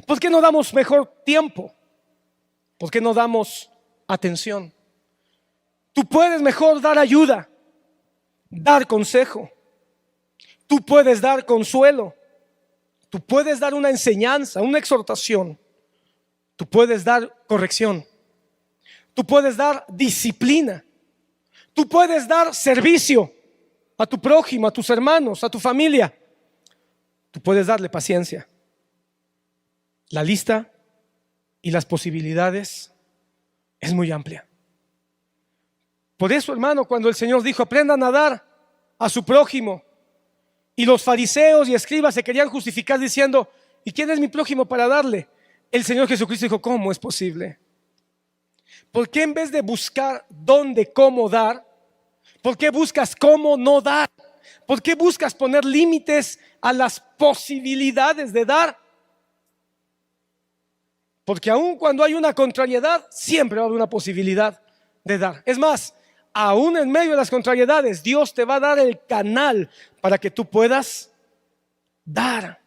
¿Por qué no damos mejor tiempo? ¿Por qué no damos atención? Tú puedes mejor dar ayuda, dar consejo. Tú puedes dar consuelo. Tú puedes dar una enseñanza, una exhortación. Tú puedes dar corrección. Tú puedes dar disciplina. Tú puedes dar servicio a tu prójimo, a tus hermanos, a tu familia. Tú puedes darle paciencia. La lista y las posibilidades es muy amplia. Por eso, hermano, cuando el Señor dijo: aprendan a dar a su prójimo, y los fariseos y escribas se querían justificar diciendo: ¿y quién es mi prójimo para darle? El Señor Jesucristo dijo: ¿cómo es posible? ¿Por qué en vez de buscar dónde, cómo dar, por qué buscas cómo no dar? ¿Por qué buscas poner límites a las posibilidades de dar? Porque aun cuando hay una contrariedad, siempre va a haber una posibilidad de dar. Es más, aún en medio de las contrariedades, Dios te va a dar el canal para que tú puedas dar.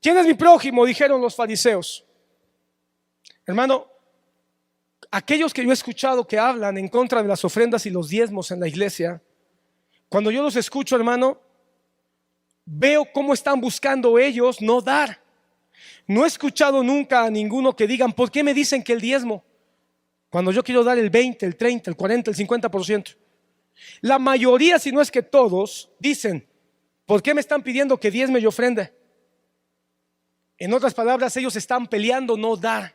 ¿Quién es mi prójimo?, dijeron los fariseos. Hermano, aquellos que yo he escuchado que hablan en contra de las ofrendas y los diezmos en la iglesia, cuando yo los escucho, hermano, veo cómo están buscando ellos no dar. No he escuchado nunca a ninguno que digan: ¿por qué me dicen que el diezmo? Cuando yo quiero dar el 20, el 30, el 40, el 50%. La mayoría, si no es que todos, dicen: ¿por qué me están pidiendo que diezme y ofrende? En otras palabras, ellos están peleando no dar.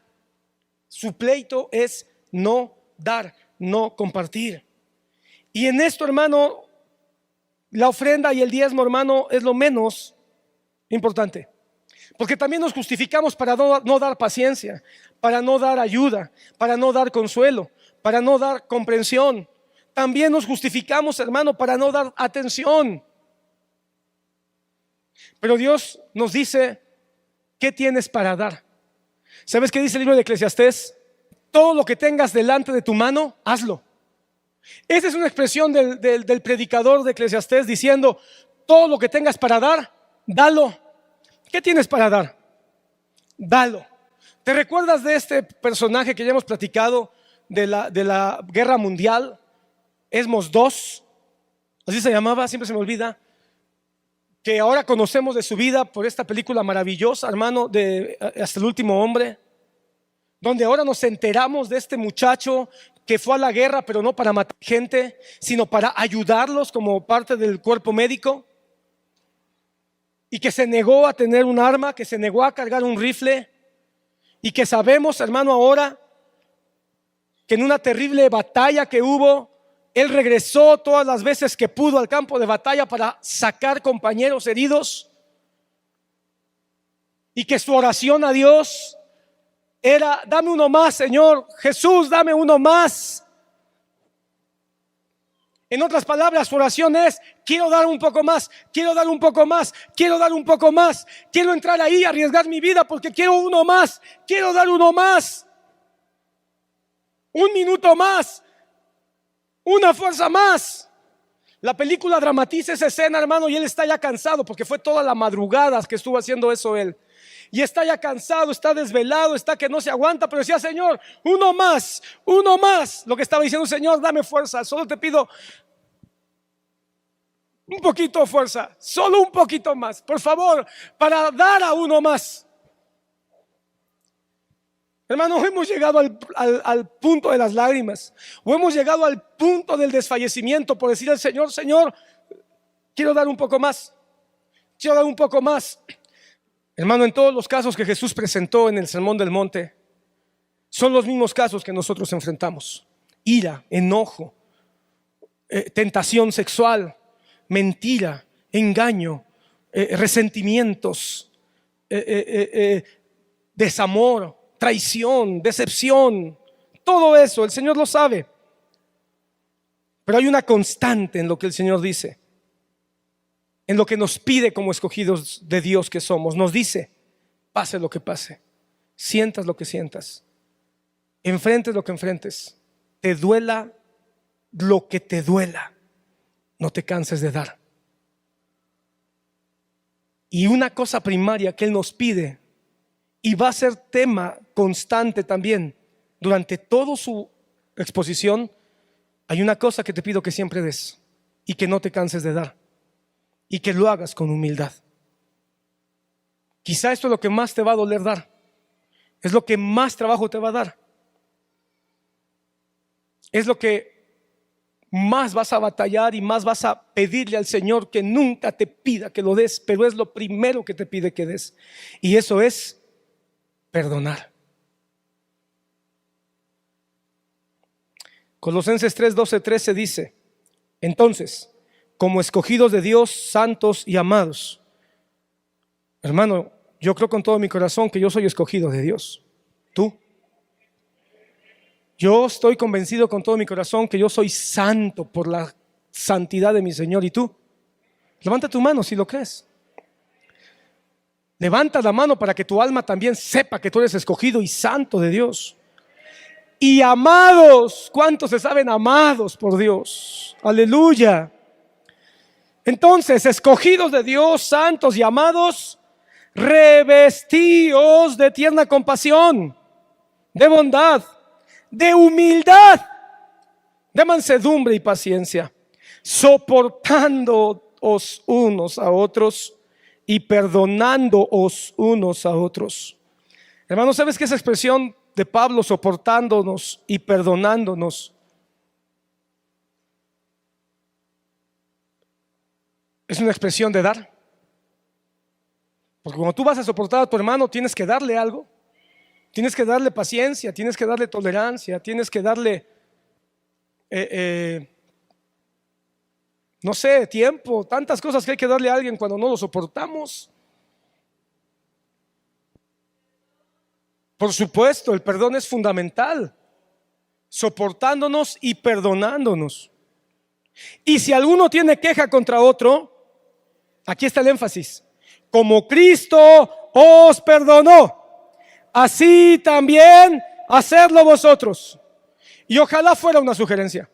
Su pleito es no dar, no compartir. Y en esto, hermano, la ofrenda y el diezmo, hermano, es lo menos importante. Porque también nos justificamos para no dar paciencia, para no dar ayuda, para no dar consuelo, para no dar comprensión. También nos justificamos, hermano, para no dar atención. Pero Dios nos dice: ¿qué tienes para dar? ¿Sabes qué dice el libro de Eclesiastés? Todo lo que tengas delante de tu mano, hazlo. Esa es una expresión del predicador de Eclesiastés diciendo: todo lo que tengas para dar, dalo. ¿Qué tienes para dar? Dalo. ¿Te recuerdas de este personaje que ya hemos platicado de la guerra mundial? Esmos II, así se llamaba, siempre se me olvida. Que ahora conocemos de su vida por esta película maravillosa, hermano, de Hasta el último hombre, donde ahora nos enteramos de este muchacho que fue a la guerra, pero no para matar gente, sino para ayudarlos como parte del cuerpo médico, y que se negó a tener un arma, que se negó a cargar un rifle, y que sabemos, hermano, ahora que en una terrible batalla que hubo, él regresó todas las veces que pudo al campo de batalla para sacar compañeros heridos, y que su oración a Dios era: dame uno más, Señor Jesús, dame uno más. En otras palabras, su oración es: quiero dar un poco más, quiero dar un poco más, quiero dar un poco más, quiero entrar ahí y arriesgar mi vida porque quiero uno más, quiero dar uno más, un minuto más, una fuerza más. La película dramatiza esa escena, hermano, y él está ya cansado porque fue toda la madrugada que estuvo haciendo eso él. Y está ya cansado, está desvelado, está que no se aguanta, pero decía: Señor, uno más, uno más. Lo que estaba diciendo: Señor, dame fuerza, solo te pido un poquito de fuerza, solo un poquito más, por favor, para dar a uno más. Hermanos, hemos llegado al punto de las lágrimas, o hemos llegado al punto del desfallecimiento por decir al Señor: Señor, quiero dar un poco más, quiero dar un poco más. Hermano, en todos los casos que Jesús presentó en el Sermón del Monte, son los mismos casos que nosotros enfrentamos: ira, enojo, tentación sexual, mentira, engaño, resentimientos, desamor, traición, decepción. Todo eso el Señor lo sabe. Pero hay una constante en lo que el Señor dice, en lo que nos pide como escogidos de Dios que somos. Nos dice: pase lo que pase, sientas lo que sientas, enfrentes lo que enfrentes, te duela lo que te duela, no te canses de dar. Y una cosa primaria que Él nos pide, y va a ser tema constante también durante toda su exposición: hay una cosa que te pido que siempre des y que no te canses de dar. y que lo hagas con humildad. Quizá esto es lo que más te va a doler dar, es lo que más trabajo te va a dar, es lo que más vas a batallar y más vas a pedirle al Señor que nunca te pida que lo des, pero es lo primero que te pide que des, y eso es perdonar. Colosenses 3, 12, 13 dice: entonces, como escogidos de Dios, santos y amados. Hermano, yo creo con todo mi corazón que yo soy escogido de Dios. ¿Tú? Yo estoy convencido con todo mi corazón que yo soy santo por la santidad de mi Señor. ¿Y tú? Levanta tu mano si lo crees. Levanta la mano para que tu alma también sepa que tú eres escogido y santo de Dios. Y amados, ¿cuántos se saben amados por Dios? Aleluya. Entonces, escogidos de Dios, santos y amados, revestíos de tierna compasión, de bondad, de humildad, de mansedumbre y paciencia, soportándoos unos a otros y perdonándoos unos a otros. Hermano, ¿sabes qué es esa expresión de Pablo, soportándonos y perdonándonos? Es una expresión de dar. Porque cuando tú vas a soportar a tu hermano, tienes que darle algo. Tienes que darle paciencia, tienes que darle tolerancia, tienes que darle no sé, tiempo, tantas cosas que hay que darle a alguien cuando no lo soportamos. Por supuesto, el perdón es fundamental, soportándonos y perdonándonos. Y si alguno tiene queja contra otro, aquí está el énfasis: como Cristo os perdonó, así también hacedlo vosotros. Y ojalá fuera una sugerencia,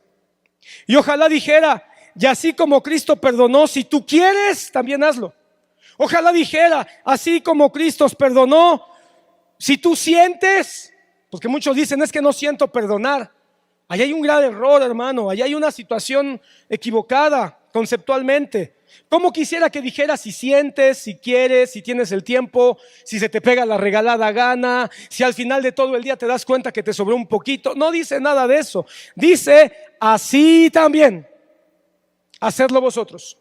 y ojalá dijera: y así como Cristo perdonó, si tú quieres, también hazlo. Ojalá dijera: así como Cristo os perdonó, si tú sientes, porque muchos dicen: es que no siento perdonar. Ahí hay un gran error, hermano. Ahí hay una situación equivocada conceptualmente. ¿Cómo quisiera que dijera si sientes, si quieres, si tienes el tiempo, si se te pega la regalada gana, si al final de todo el día te das cuenta que te sobró un poquito? No dice nada de eso. Dice: así también hacedlo vosotros.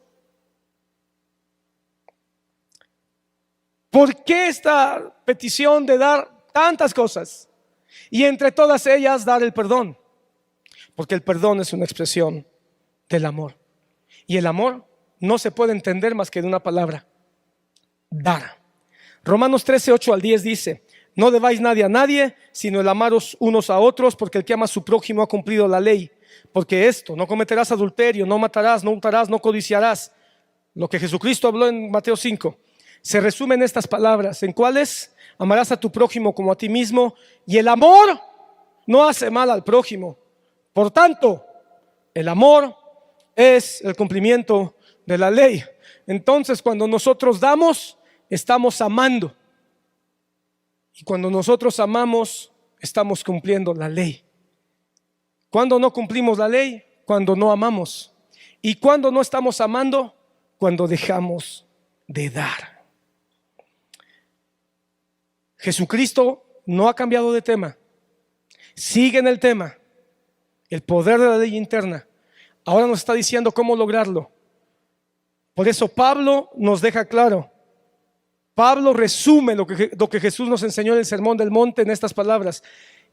¿Por qué esta petición de dar tantas cosas? Y entre todas ellas dar el perdón. Porque el perdón es una expresión del amor. Y el amor no se puede entender más que de una palabra: dar. Romanos 13, 8 al 10 dice: no debáis nadie a nadie, sino el amaros unos a otros, porque el que ama a su prójimo ha cumplido la ley. Porque esto: no cometerás adulterio, no matarás, no hurtarás, no codiciarás, lo que Jesucristo habló en Mateo 5, se resume en estas palabras: ¿en cuáles? Amarás a tu prójimo como a ti mismo, y el amor no hace mal al prójimo. Por tanto, el amor es el cumplimiento de la ley. Entonces, cuando nosotros damos, estamos amando. Y cuando nosotros amamos, estamos cumpliendo la ley. ¿Cuándo no cumplimos la ley? Cuando no amamos. ¿Y cuándo no estamos amando? Cuando dejamos de dar. Jesucristo no ha cambiado de tema. Sigue en el tema: el poder de la ley interna. Ahora nos está diciendo cómo lograrlo. Por eso Pablo nos deja claro. Pablo resume lo que Jesús nos enseñó en el Sermón del Monte en estas palabras: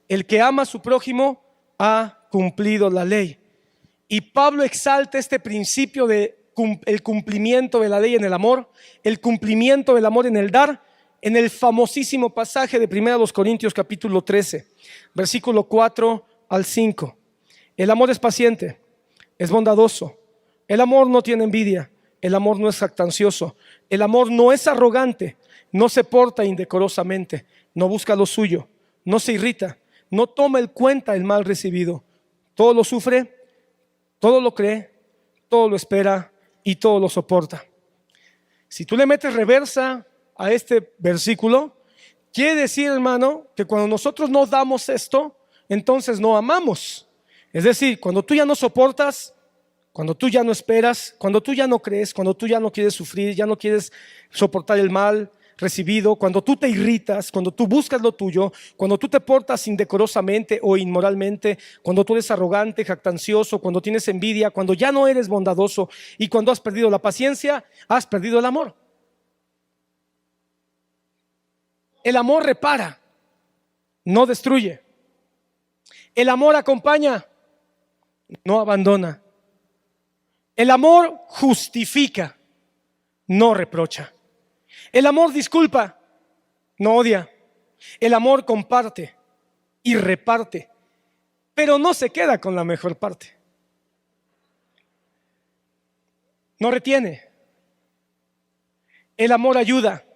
el que ama a su prójimo ha cumplido la ley. Y Pablo exalta este principio de el cumplimiento de la ley en el amor, el cumplimiento del amor en el dar, en el famosísimo pasaje de 1 Corintios capítulo 13, versículo 4 al 5. El amor es paciente, es bondadoso, el amor no tiene envidia, el amor no es jactancioso, el amor no es arrogante, no se porta indecorosamente, no busca lo suyo, no se irrita, no toma en cuenta el mal recibido, todo lo sufre, todo lo cree, todo lo espera y todo lo soporta. Si tú le metes reversa a este versículo, quiere decir, hermano, que cuando nosotros no damos esto, entonces no amamos. Es decir, cuando tú ya no soportas, cuando tú ya no esperas, cuando tú ya no crees, cuando tú ya no quieres sufrir, ya no quieres soportar el mal recibido, cuando tú te irritas, cuando tú buscas lo tuyo, cuando tú te portas indecorosamente o inmoralmente, cuando tú eres arrogante, jactancioso, cuando tienes envidia, cuando ya no eres bondadoso y cuando has perdido la paciencia, has perdido el amor. El amor repara, no destruye. El amor acompaña, no abandona. El amor justifica, no reprocha. El amor disculpa, no odia. El amor comparte y reparte, pero no se queda con la mejor parte. No retiene. El amor ayuda,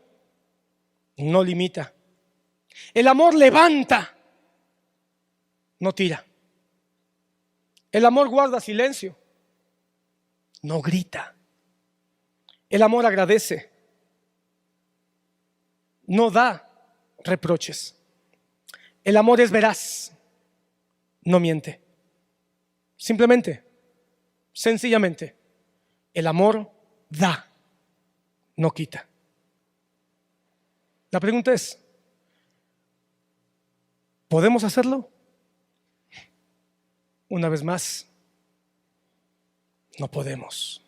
no limita. El amor levanta, no tira. El amor guarda silencio, no grita. El amor agradece, no da reproches. El amor es veraz, no miente. Simplemente, sencillamente, el amor da, no quita. La pregunta es, ¿podemos hacerlo? Una vez más, no podemos.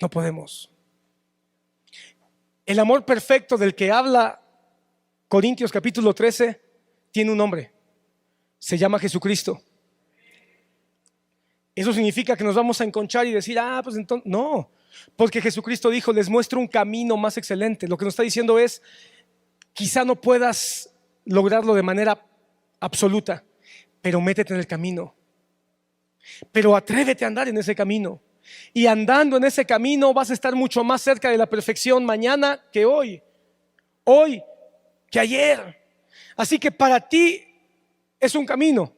No podemos. El amor perfecto del que habla Corintios capítulo 13 tiene un nombre. Se llama Jesucristo. Eso significa que nos vamos a enconchar y decir, pues entonces, no. Porque Jesucristo dijo, les muestro un camino más excelente. Lo que nos está diciendo es, quizá no puedas lograrlo de manera absoluta, pero métete en el camino. Pero atrévete a andar en ese camino. Y andando en ese camino vas a estar mucho más cerca de la perfección mañana que hoy que ayer. Así que para ti es un camino.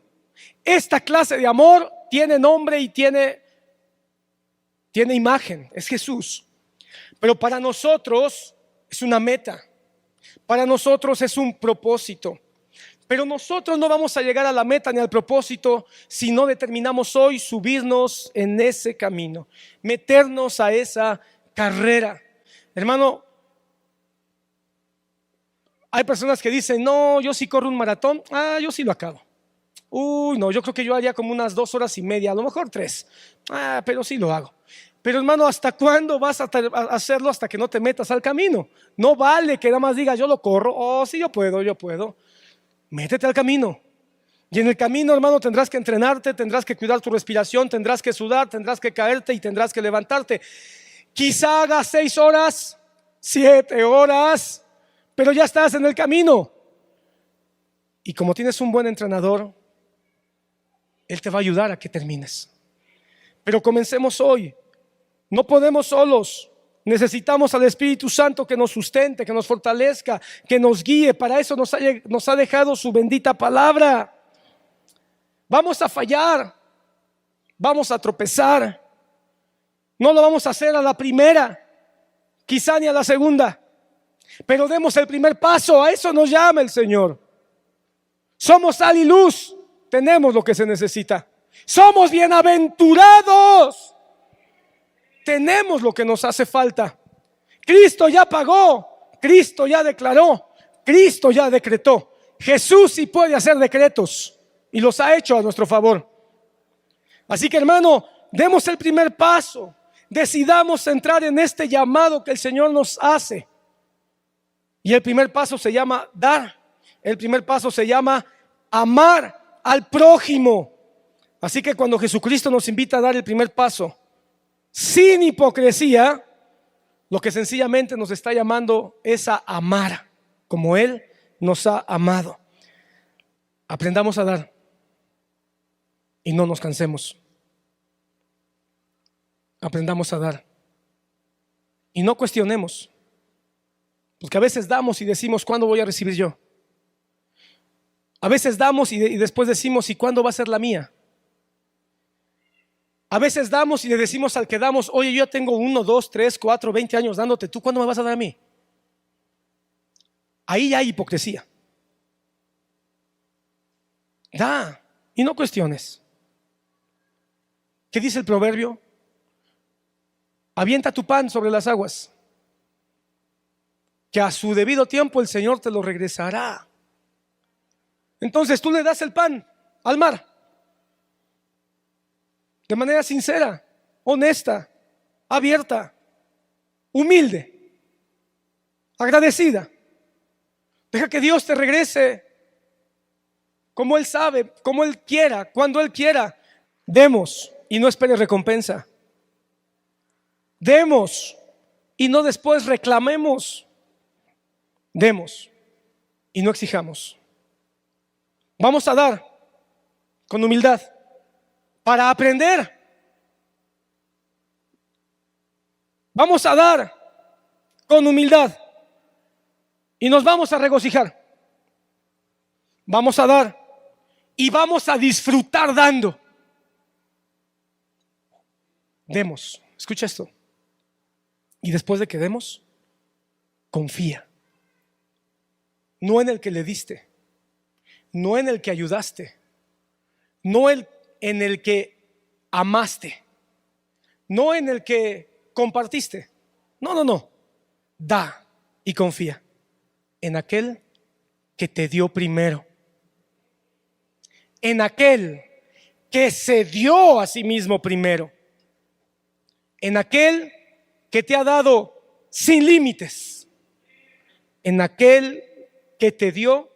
Esta clase de amor tiene nombre y tiene imagen, es Jesús. Pero para nosotros es una meta, para nosotros es un propósito. Pero nosotros no vamos a llegar a la meta ni al propósito si no determinamos hoy subirnos en ese camino, meternos a esa carrera. Hermano, hay personas que dicen, no, yo sí corro un maratón, yo sí lo acabo. No, yo creo que yo haría como unas 2 horas y media, a lo mejor 3, pero sí lo hago. Pero hermano, ¿hasta cuándo vas a hacerlo? Hasta que no te metas al camino. No vale que nada más digas, yo lo corro, sí, yo puedo. Métete al camino. Y en el camino, hermano, tendrás que entrenarte, tendrás que cuidar tu respiración, tendrás que sudar, tendrás que caerte y tendrás que levantarte. Quizá hagas 6 horas, 7 horas, pero ya estás en el camino. Y como tienes un buen entrenador, él te va a ayudar a que termines. Pero comencemos hoy. No podemos solos. Necesitamos al Espíritu Santo que nos sustente, que nos fortalezca, que nos guíe. Para eso nos ha dejado su bendita palabra. Vamos a fallar, vamos a tropezar. No lo vamos a hacer a la primera, quizá ni a la segunda, pero demos el primer paso. A eso nos llama el Señor. Somos sal y luz, tenemos lo que se necesita. Somos bienaventurados. Tenemos lo que nos hace falta. Cristo ya pagó, Cristo ya declaró, Cristo ya decretó. Jesús sí puede hacer decretos y los ha hecho a nuestro favor. Así que hermano, demos el primer paso. Decidamos entrar en este llamado que el Señor nos hace. Y el primer paso se llama dar. El primer paso se llama amar al prójimo. Así que cuando Jesucristo nos invita a dar el primer paso, sin hipocresía, lo que sencillamente nos está llamando es a amar como Él nos ha amado. Aprendamos a dar y no nos cansemos. Aprendamos a dar y no cuestionemos, porque a veces damos y decimos, ¿cuándo voy a recibir yo? A veces damos y después decimos, ¿y cuándo va a ser la mía? A veces damos y le decimos al que damos, oye, yo ya tengo 1, 2, 3, 4, 20 años dándote, ¿tú cuándo me vas a dar a mí? Ahí ya hay hipocresía. Da y no cuestiones. ¿Qué dice el proverbio? Avienta tu pan sobre las aguas, que a su debido tiempo el Señor te lo regresará. Entonces tú le das el pan al mar de manera sincera, honesta, abierta, humilde, agradecida. Deja que Dios te regrese como Él sabe, como Él quiera, cuando Él quiera. Demos y no esperes recompensa. Demos y no después reclamemos. Demos y no exijamos. Vamos a dar con humildad para aprender. Vamos a dar con humildad y nos vamos a regocijar. Vamos a dar y vamos a disfrutar dando. Demos, escucha esto. Y después de que demos, confía. No en el que le diste, no en el que ayudaste, no en el que amaste, no en el que compartiste. No. Da y confía en aquel que te dio primero, en aquel que se dio a sí mismo primero, en aquel que te ha dado sin límites, en aquel que te dio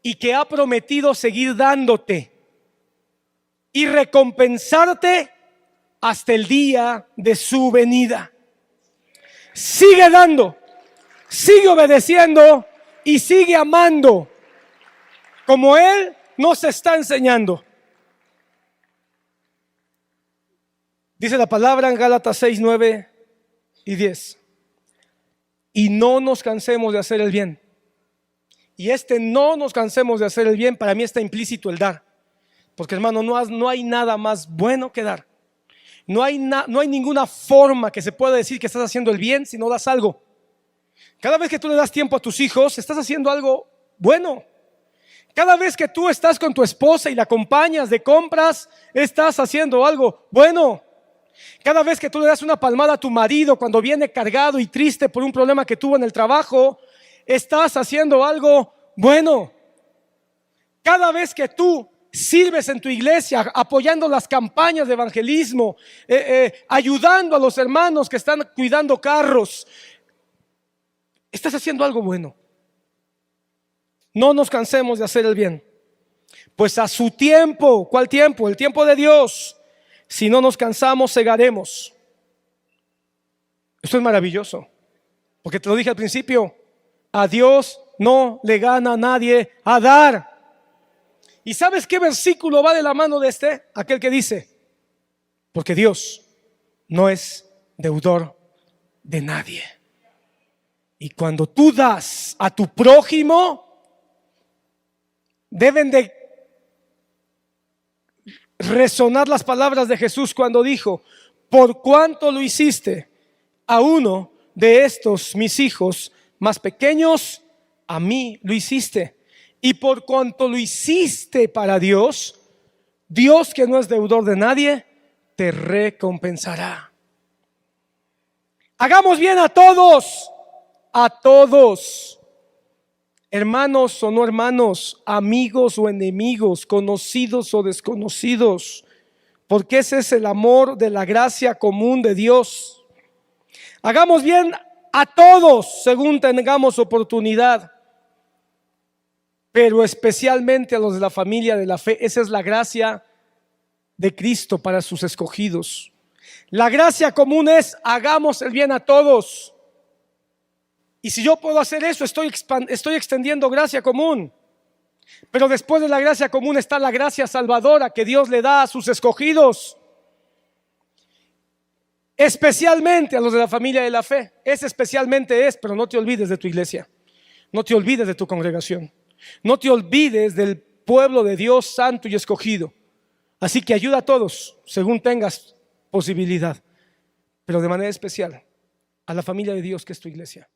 y que ha prometido seguir dándote y recompensarte hasta el día de su venida. Sigue dando, sigue obedeciendo y sigue amando como Él nos está enseñando. Dice la palabra en Gálatas 6, 9 y 10. Y no nos cansemos de hacer el bien. Y no nos cansemos de hacer el bien, para mí está implícito el dar. Porque hermano, no hay nada más bueno que dar. No hay ninguna forma que se pueda decir que estás haciendo el bien si no das algo. Cada vez que tú le das tiempo a tus hijos, estás haciendo algo bueno. Cada vez que tú estás con tu esposa y la acompañas de compras, estás haciendo algo bueno. Cada vez que tú le das una palmada a tu marido cuando viene cargado y triste por un problema que tuvo en el trabajo, estás haciendo algo bueno. Cada vez que tú sirves en tu iglesia, apoyando las campañas de evangelismo, ayudando a los hermanos que están cuidando carros, estás haciendo algo bueno. No nos cansemos de hacer el bien, pues a su tiempo. ¿Cuál tiempo? El tiempo de Dios. Si no nos cansamos, segaremos. Esto es maravilloso, porque te lo dije al principio, a Dios no le gana a nadie a dar. ¿Y sabes qué versículo va de la mano de este? Aquel que dice, porque Dios no es deudor de nadie. Y cuando tú das a tu prójimo, deben de resonar las palabras de Jesús cuando dijo, por cuanto lo hiciste a uno de estos mis hijos más pequeños, a mí lo hiciste. Y por cuanto lo hiciste para Dios, Dios, que no es deudor de nadie, te recompensará. Hagamos bien a todos, hermanos o no hermanos, amigos o enemigos, conocidos o desconocidos, porque ese es el amor de la gracia común de Dios. Hagamos bien a todos según tengamos oportunidad, pero especialmente a los de la familia de la fe. Esa es la gracia de Cristo para sus escogidos. La gracia común es: hagamos el bien a todos. Y si yo puedo hacer eso, estoy extendiendo gracia común. Pero después de la gracia común está la gracia salvadora que Dios le da a sus escogidos, especialmente a los de la familia de la fe. Ese especialmente es, pero no te olvides de tu iglesia, no te olvides de tu congregación, no te olvides del pueblo de Dios santo y escogido. Así que ayuda a todos según tengas posibilidad, pero de manera especial a la familia de Dios que es tu iglesia.